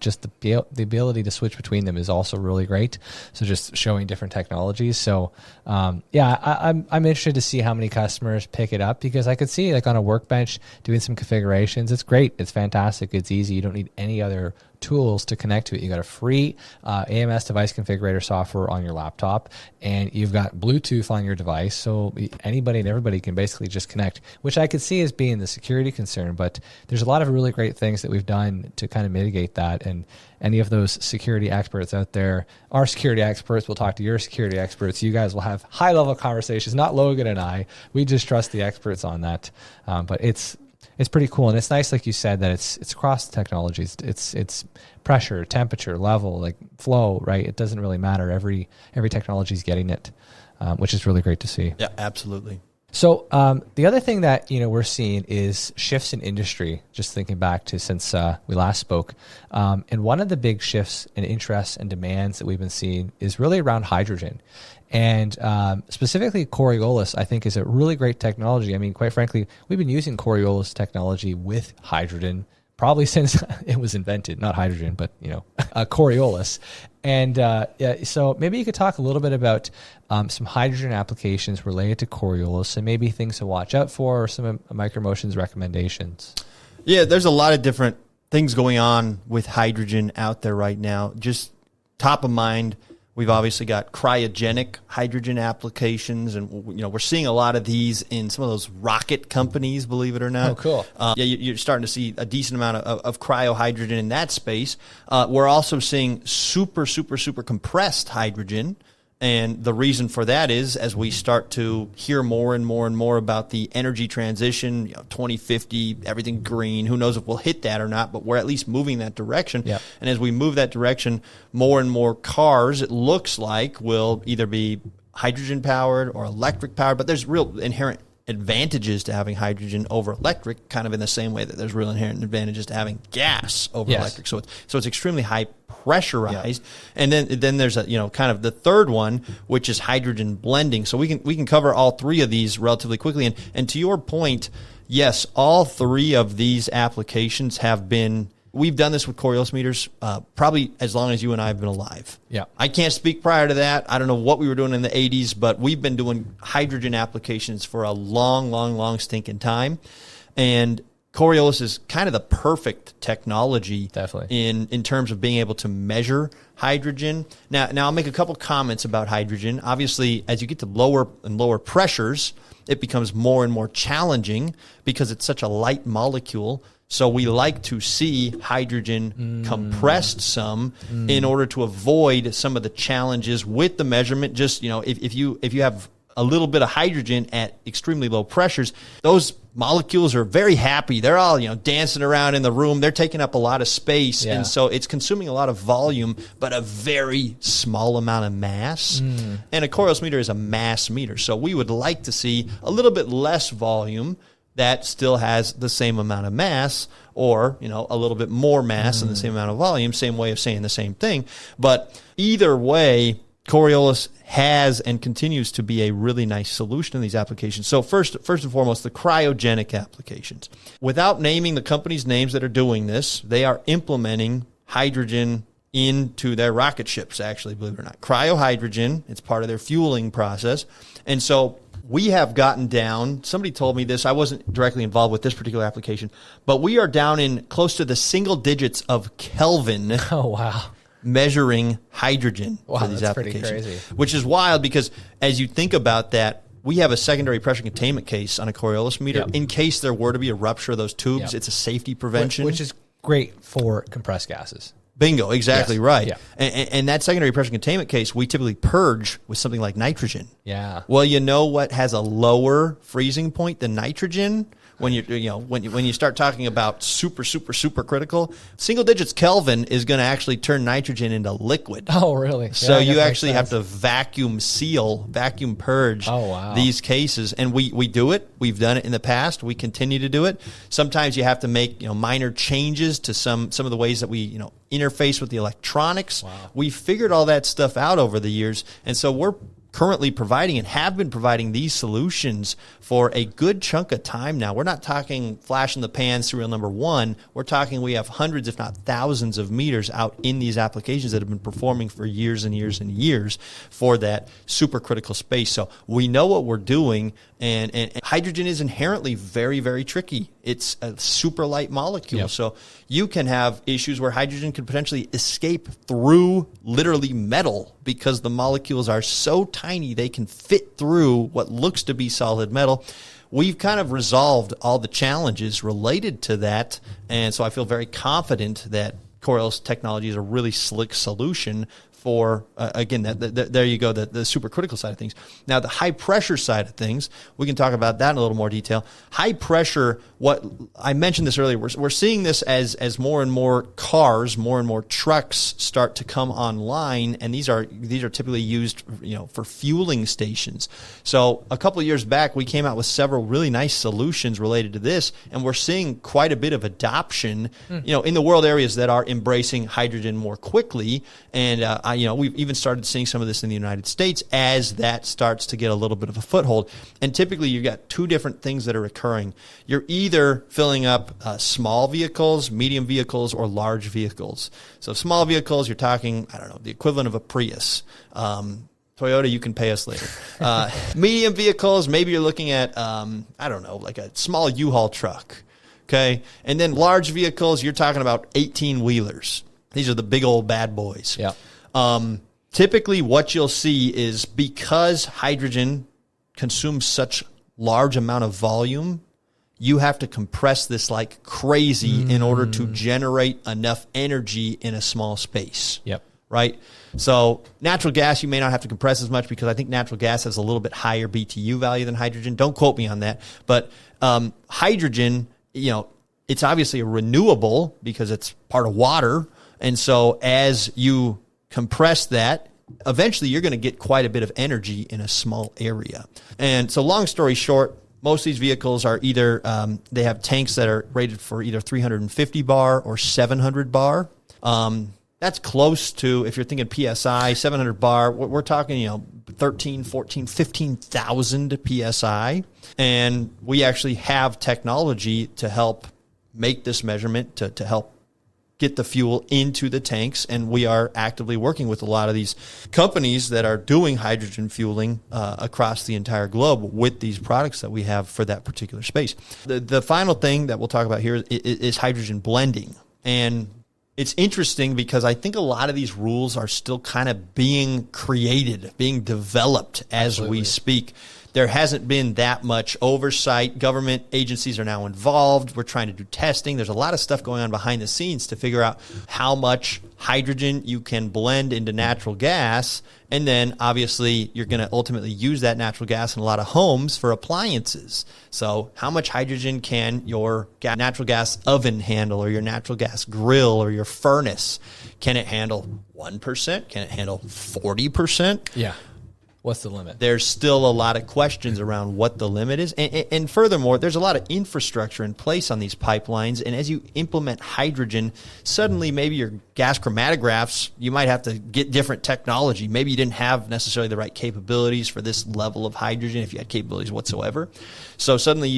just the ability to switch between them is also really great. So just showing different technologies. So I'm interested to see how many customers pick it up because I could see on a workbench doing some configurations. It's great. It's fantastic. It's easy. You don't need any other tools to connect to it. You got a free AMS device configurator software on your laptop, and you've got Bluetooth on your device, so anybody and everybody can basically just connect, which I could see as being the security concern, but there's a lot of really great things that we've done to kind of mitigate that. And any of those security experts out there, our security experts will talk to your security experts. You guys will have high-level conversations, not Logan and I. We just trust the experts on that. But it's pretty cool, and it's nice, like you said, that it's across the technologies. It's pressure, temperature, level, flow, right? It doesn't really matter. Every technology is getting it, which is really great to see. Yeah, absolutely. So the other thing that we're seeing is shifts in industry. Just thinking back to since we last spoke, and one of the big shifts in interests and demands that we've been seeing is really around hydrogen. And specifically Coriolis, I think, is a really great technology. I mean, quite frankly, we've been using Coriolis technology with hydrogen probably since it was invented, not hydrogen, but, Coriolis. And so maybe you could talk a little bit about some hydrogen applications related to Coriolis and maybe things to watch out for or some of Micromotion's recommendations. Yeah, there's a lot of different things going on with hydrogen out there right now. Just top of mind, we've obviously got cryogenic hydrogen applications, and we're seeing a lot of these in some of those rocket companies, believe it or not. Oh, cool. You're starting to see a decent amount of cryo hydrogen in that space. We're also seeing super compressed hydrogen, And the reason for that is as we start to hear more and more and more about the energy transition, 2050, everything green, who knows if we'll hit that or not, but we're at least moving that direction. Yep. And as we move that direction, more and more cars, it looks like, will either be hydrogen powered or electric powered, but there's real inherent advantages to having hydrogen over electric, kind of in the same way that there's real inherent advantages to having gas over electric. So it's extremely high pressurized. And then there's a, kind of the third one, which is hydrogen blending. So we can cover all three of these relatively quickly. And to your point, yes, all three of these applications have been. We've done this with Coriolis meters probably as long as you and I have been alive. Yeah. I can't speak prior to that. I don't know what we were doing in the 80s, but we've been doing hydrogen applications for a long stinking time. And Coriolis is kind of the perfect technology in terms of being able to measure hydrogen. Now I'll make a couple comments about hydrogen. Obviously, as you get to lower and lower pressures, it becomes more and more challenging because it's such a light molecule. So we like to see hydrogen compressed some in order to avoid some of the challenges with the measurement. Just, if you have a little bit of hydrogen at extremely low pressures, those molecules are very happy. They're all, dancing around in the room. They're taking up a lot of space. Yeah. And so it's consuming a lot of volume, but a very small amount of mass. And a Coriolis meter is a mass meter. So we would like to see a little bit less volume that still has the same amount of mass, or, a little bit more mass and the same amount of volume, same way of saying the same thing. But either way, Coriolis has and continues to be a really nice solution in these applications. So first and foremost, the cryogenic applications. Without naming the companies' names that are doing this, they are implementing hydrogen into their rocket ships, actually, believe it or not. Cryohydrogen, it's part of their fueling process. And so we have gotten down, somebody told me this, I wasn't directly involved with this particular application, but we are down in close to the single digits of Kelvin. Oh, wow. Measuring hydrogen for these applications. Pretty crazy. Which is wild because as you think about that, we have a secondary pressure containment case on a Coriolis meter. Yep. In case there were to be a rupture of those tubes, it's a safety prevention. Which is great for compressed gases. Bingo, exactly yes. right. Yeah. And that secondary pressure containment case, we typically purge with something like nitrogen. Yeah. Well, you know what has a lower freezing point than nitrogen? When you start talking about super critical, single digits Kelvin is going to actually turn nitrogen into liquid. Oh, really? So you actually have to vacuum purge these cases. And we do it. We've done it in the past. We continue to do it. Sometimes you have to make minor changes to some of the ways that we interface with the electronics. Wow. We figured all that stuff out over the years. And so we're currently providing and have been providing these solutions for a good chunk of time now. We're not talking flash in the pan serial number one. We're talking we have hundreds, if not thousands, of meters out in these applications that have been performing for years and years and years for that supercritical space. So we know what we're doing, and hydrogen is inherently very, very tricky. It's a super light molecule. Yep. So you can have issues where hydrogen could potentially escape through literally metal because the molecules are so tiny they can fit through what looks to be solid metal. We've kind of resolved all the challenges related to that, and so I feel very confident that Coriolis technology is a really slick solution for, again, there you go, the supercritical side of things. Now, the high pressure side of things, we can talk about that in a little more detail. High pressure, what I mentioned this earlier, we're seeing this as more and more cars, more and more trucks start to come online, and these are typically used, for fueling stations. So a couple of years back, we came out with several really nice solutions related to this, and we're seeing quite a bit of adoption, in the world areas that are embracing hydrogen more quickly, and we've even started seeing some of this in the United States as that starts to get a little bit of a foothold. And typically you've got two different things that are occurring. You're either filling up small vehicles, medium vehicles, or large vehicles. So small vehicles, you're talking, the equivalent of a Prius. Toyota, you can pay us later. Medium vehicles, maybe you're looking at, like a small U-Haul truck. Okay. And then large vehicles, you're talking about 18-wheelers. These are the big old bad boys. Yeah. Typically what you'll see is because hydrogen consumes such large amount of volume, you have to compress this like crazy in order to generate enough energy in a small space. Yep. right? So natural gas, you may not have to compress as much because I think natural gas has a little bit higher BTU value than hydrogen. Don't quote me on that. But hydrogen, it's obviously a renewable because it's part of water. And so as you compress that, eventually you're going to get quite a bit of energy in a small area. And so long story short, most of these vehicles are either, they have tanks that are rated for either 350 bar or 700 bar. That's close to, if you're thinking PSI, 700 bar, we're talking, 13, 14, 15,000 PSI. And we actually have technology to help make this measurement, to help get the fuel into the tanks. And we are actively working with a lot of these companies that are doing hydrogen fueling across the entire globe with these products that we have for that particular space. The final thing that we'll talk about here is hydrogen blending. And it's interesting because I think a lot of these rules are still kind of being created, being developed as we speak. There hasn't been that much oversight. Government agencies are now involved. We're trying to do testing. There's a lot of stuff going on behind the scenes to figure out how much hydrogen you can blend into natural gas. And then obviously you're going to ultimately use that natural gas in a lot of homes for appliances. So how much hydrogen can your natural gas oven handle, or your natural gas grill, or your furnace? Can it handle 1%? Can it handle 40%? Yeah. What's the limit? There's still a lot of questions around what the limit is. And furthermore, there's a lot of infrastructure in place on these pipelines. And as you implement hydrogen, suddenly maybe your gas chromatographs, you might have to get different technology. Maybe you didn't have necessarily the right capabilities for this level of hydrogen, if you had capabilities whatsoever. So suddenly,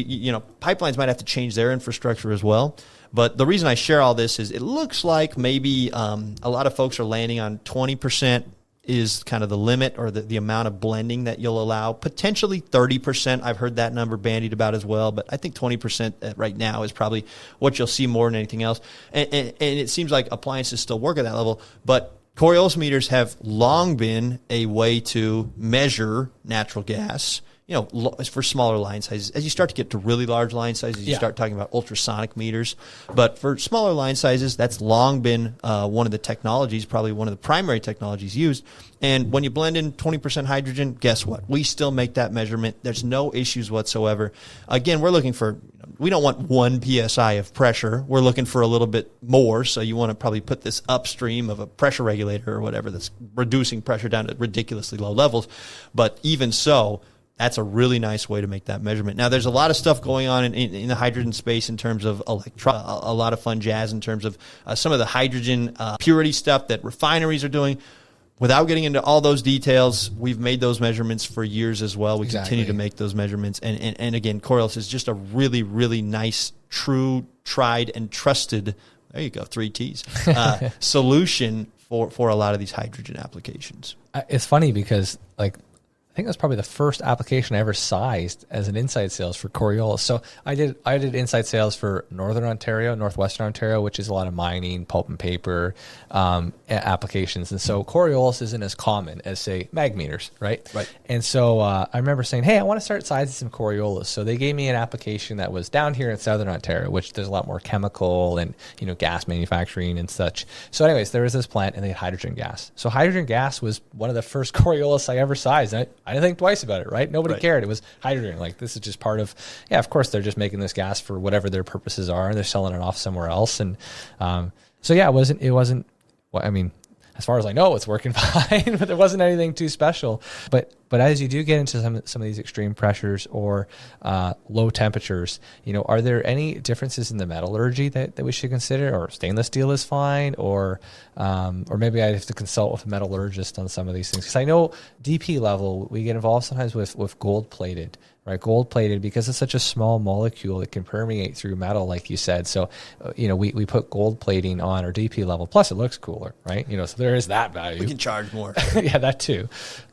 pipelines might have to change their infrastructure as well. But the reason I share all this is it looks like maybe a lot of folks are landing on 20% is kind of the limit, or the amount of blending that you'll allow. Potentially 30%. I've heard that number bandied about as well, but I think 20% right now is probably what you'll see more than anything else. And it seems like appliances still work at that level, but Coriolis meters have long been a way to measure natural gas, for smaller line sizes. As you start to get to really large line sizes, you start talking about ultrasonic meters. But for smaller line sizes, that's long been one of the technologies, probably one of the primary technologies used. And when you blend in 20% hydrogen, guess what? We still make that measurement. There's no issues whatsoever. Again, we're looking for, we don't want 1 PSI of pressure. We're looking for a little bit more. So you want to probably put this upstream of a pressure regulator or whatever that's reducing pressure down to ridiculously low levels. But even so, that's a really nice way to make that measurement. Now, there's a lot of stuff going on in the hydrogen space in terms of a lot of fun jazz in terms of some of the hydrogen purity stuff that refineries are doing. Without getting into all those details, we've made those measurements for years as well. We continue to make those measurements. And again, Coriolis is just a really, really nice, true, tried, and trusted, there you go, 3 T's, solution for a lot of these hydrogen applications. It's funny because, I think that's probably the first application I ever sized as an inside sales for Coriolis. So I did inside sales for Northern Ontario, Northwestern Ontario, which is a lot of mining, pulp and paper applications. And so Coriolis isn't as common as, say, mag meters, right? Right. And so I remember saying, hey, I want to start sizing some Coriolis. So they gave me an application that was down here in Southern Ontario, which there's a lot more chemical and, gas manufacturing and such. So anyways, there was this plant and they had hydrogen gas. So hydrogen gas was one of the first Coriolis I ever sized. I didn't think twice about it, right? Nobody cared. It was hydrogen. This is just part of, of course, they're just making this gas for whatever their purposes are, and they're selling it off somewhere else. And it wasn't, well, I mean, as far as I know, it's working fine, but there wasn't anything too special. But as you do get into some of these extreme pressures or low temperatures, are there any differences in the metallurgy that we should consider? Or stainless steel is fine, or maybe I have to consult with a metallurgist on some of these things, because I know DP level we get involved sometimes with gold plated. Right, gold plated, because it's such a small molecule, it can permeate through metal, like you said. So, we put gold plating on our DP level. Plus, it looks cooler, right? So there is that value. We can charge more. Yeah, that too.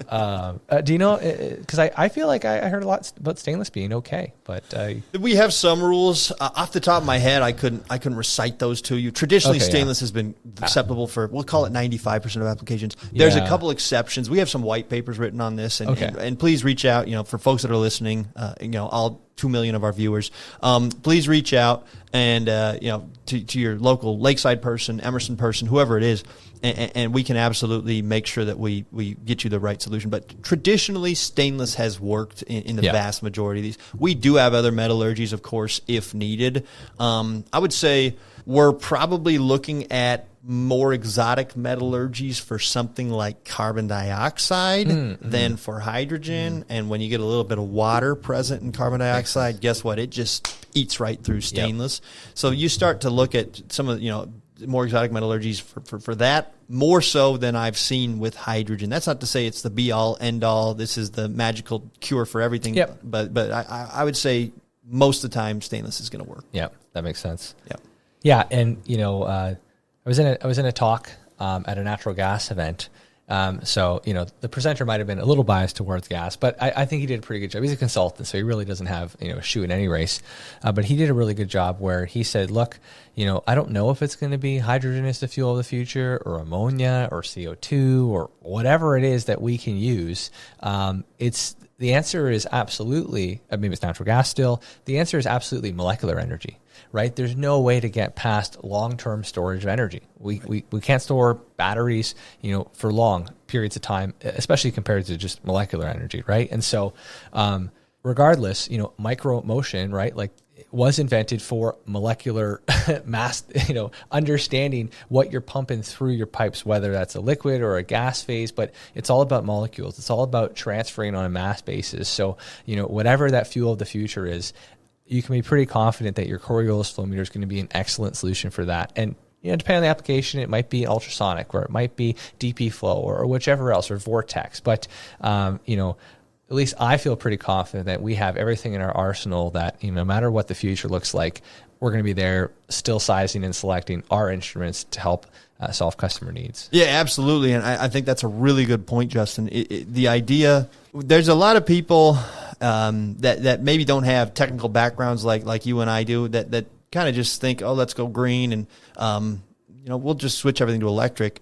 Do you know? Because I feel like I heard a lot about stainless being okay, but we have some rules off the top of my head. I couldn't recite those to you. Traditionally, stainless has been acceptable for, we'll call it 95% of applications. There's a couple exceptions. We have some white papers written on this, and please reach out. For folks that are listening, I'll 2 million of our viewers. Please reach out and, to your local Lakeside person, Emerson person, whoever it is, and we can absolutely make sure that we get you the right solution. But traditionally, stainless has worked in the vast majority of these. We do have other metallurgies, of course, if needed. I would say we're probably looking at more exotic metallurgies for something like carbon dioxide than for hydrogen. And when you get a little bit of water present in carbon dioxide, guess what? It just eats right through stainless. So you start to look at some of more exotic metallurgies for that, more so than I've seen with hydrogen. That's not to say it's the be-all, end-all. This is the magical cure for everything. Yep. But I would say most of the time stainless is going to work. Yeah, that makes sense. Yeah. Yeah, and I was in a talk at a natural gas event. So the presenter might have been a little biased towards gas, but I think he did a pretty good job. He's a consultant, so he really doesn't have a shoe in any race. But he did a really good job where he said, look, I don't know if it's going to be hydrogen as the fuel of the future, or ammonia, or CO2, or whatever it is that we can use. The answer is absolutely, maybe it's natural gas still. The answer is absolutely molecular energy, right? There's no way to get past long-term storage of energy. We can't store batteries, for long periods of time, especially compared to just molecular energy, right? And so, regardless, micro motion, right? Like, was invented for molecular mass, understanding what you're pumping through your pipes, whether that's a liquid or a gas phase, but it's all about molecules. It's all about transferring on a mass basis. So, whatever that fuel of the future is, you can be pretty confident that your Coriolis flow meter is going to be an excellent solution for that. And, depending on the application, it might be ultrasonic, or it might be DP flow, or whichever else, or vortex. But, at least I feel pretty confident that we have everything in our arsenal that, no matter what the future looks like, we're going to be there still sizing and selecting our instruments to help solve customer needs. Yeah, absolutely. And I think that's a really good point, Justin. The idea, there's a lot of people that maybe don't have technical backgrounds like you and I do, that kind of just think, oh, let's go green, and we'll just switch everything to electric,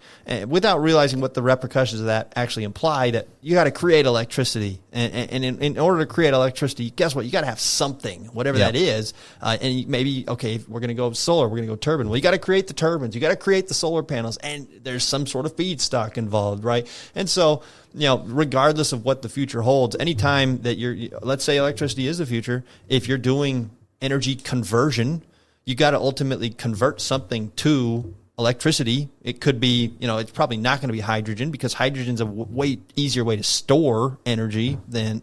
without realizing what the repercussions of that actually imply. That you got to create electricity, and in order to create electricity, guess what? You got to have something, whatever that is. And maybe, okay, if we're going to go solar, we're going to go turbine. Well, you got to create the turbines, you got to create the solar panels, and there's some sort of feedstock involved, right? And so, regardless of what the future holds, anytime that let's say electricity is the future, if you're doing energy conversion, you got to ultimately convert something to electricity. It could be, it's probably not going to be hydrogen, because hydrogen's a way easier way to store energy than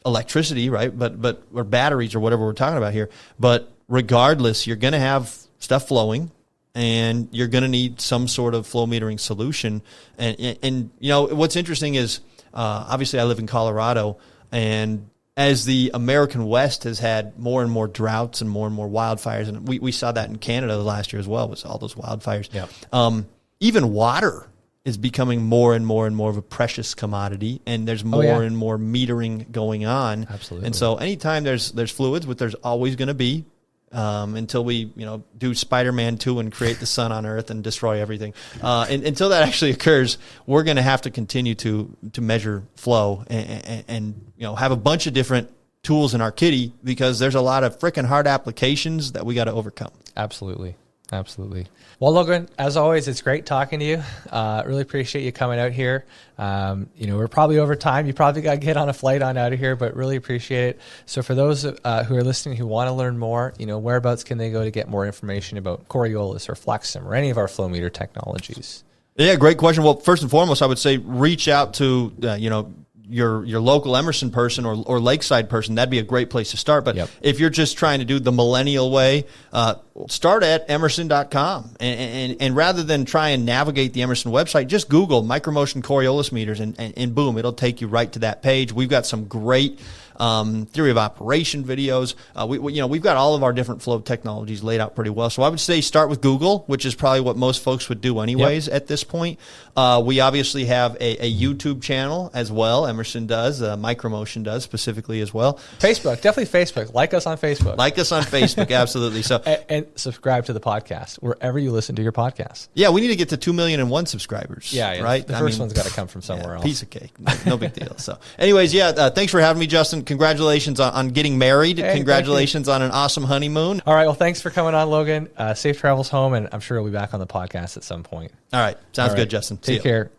electricity, right? But or batteries, or whatever we're talking about here. But regardless, you're going to have stuff flowing, and you're going to need some sort of flow metering solution. And what's interesting is, obviously I live in Colorado, and as the American West has had more and more droughts and more wildfires, and we saw that in Canada last year as well, with all those wildfires. Yeah. Even water is becoming more and more of a precious commodity, and there's more and more metering going on. Absolutely. And so anytime there's fluids, which there's always going to be, until we do Spider-Man 2 and create the sun on Earth and destroy everything. And until that actually occurs, we're going to have to continue to measure flow and have a bunch of different tools in our kitty, because there's a lot of freaking hard applications that we got to overcome. Absolutely. Well, Logan, as always, it's great talking to you. Really appreciate you coming out here. We're probably over time. You probably got to get on a flight on out of here, but really appreciate it. So for those who are listening who want to learn more, whereabouts can they go to get more information about Coriolis or FLEXIM or any of our flow meter technologies? Yeah, great question. Well, first and foremost, I would say reach out to, your local Emerson person or Lakeside person. That'd be a great place to start. But if you're just trying to do the millennial way, start at emerson.com. And rather than try and navigate the Emerson website, just Google micromotion Coriolis meters, and boom, it'll take you right to that page. We've got some great theory of operation videos. We've got all of our different flow technologies laid out pretty well. So I would say start with Google, which is probably what most folks would do anyways at this point. We obviously have a YouTube channel as well. Emerson does, Micromotion does specifically as well. Facebook, definitely Facebook. Like us on Facebook. Absolutely. So and subscribe to the podcast wherever you listen to your podcast. Yeah, we need to get to 2,000,001 subscribers. Yeah, right. The first one's got to come from somewhere else. Piece of cake, no big deal. So, anyways, thanks for having me, Justin. congratulations on getting married. Hey, Congratulations on an awesome honeymoon. All right. Well, thanks for coming on, Logan. Safe travels home, and I'm sure we'll be back on the podcast at some point. All right. Sounds All right. good, Justin. See Take ya. care.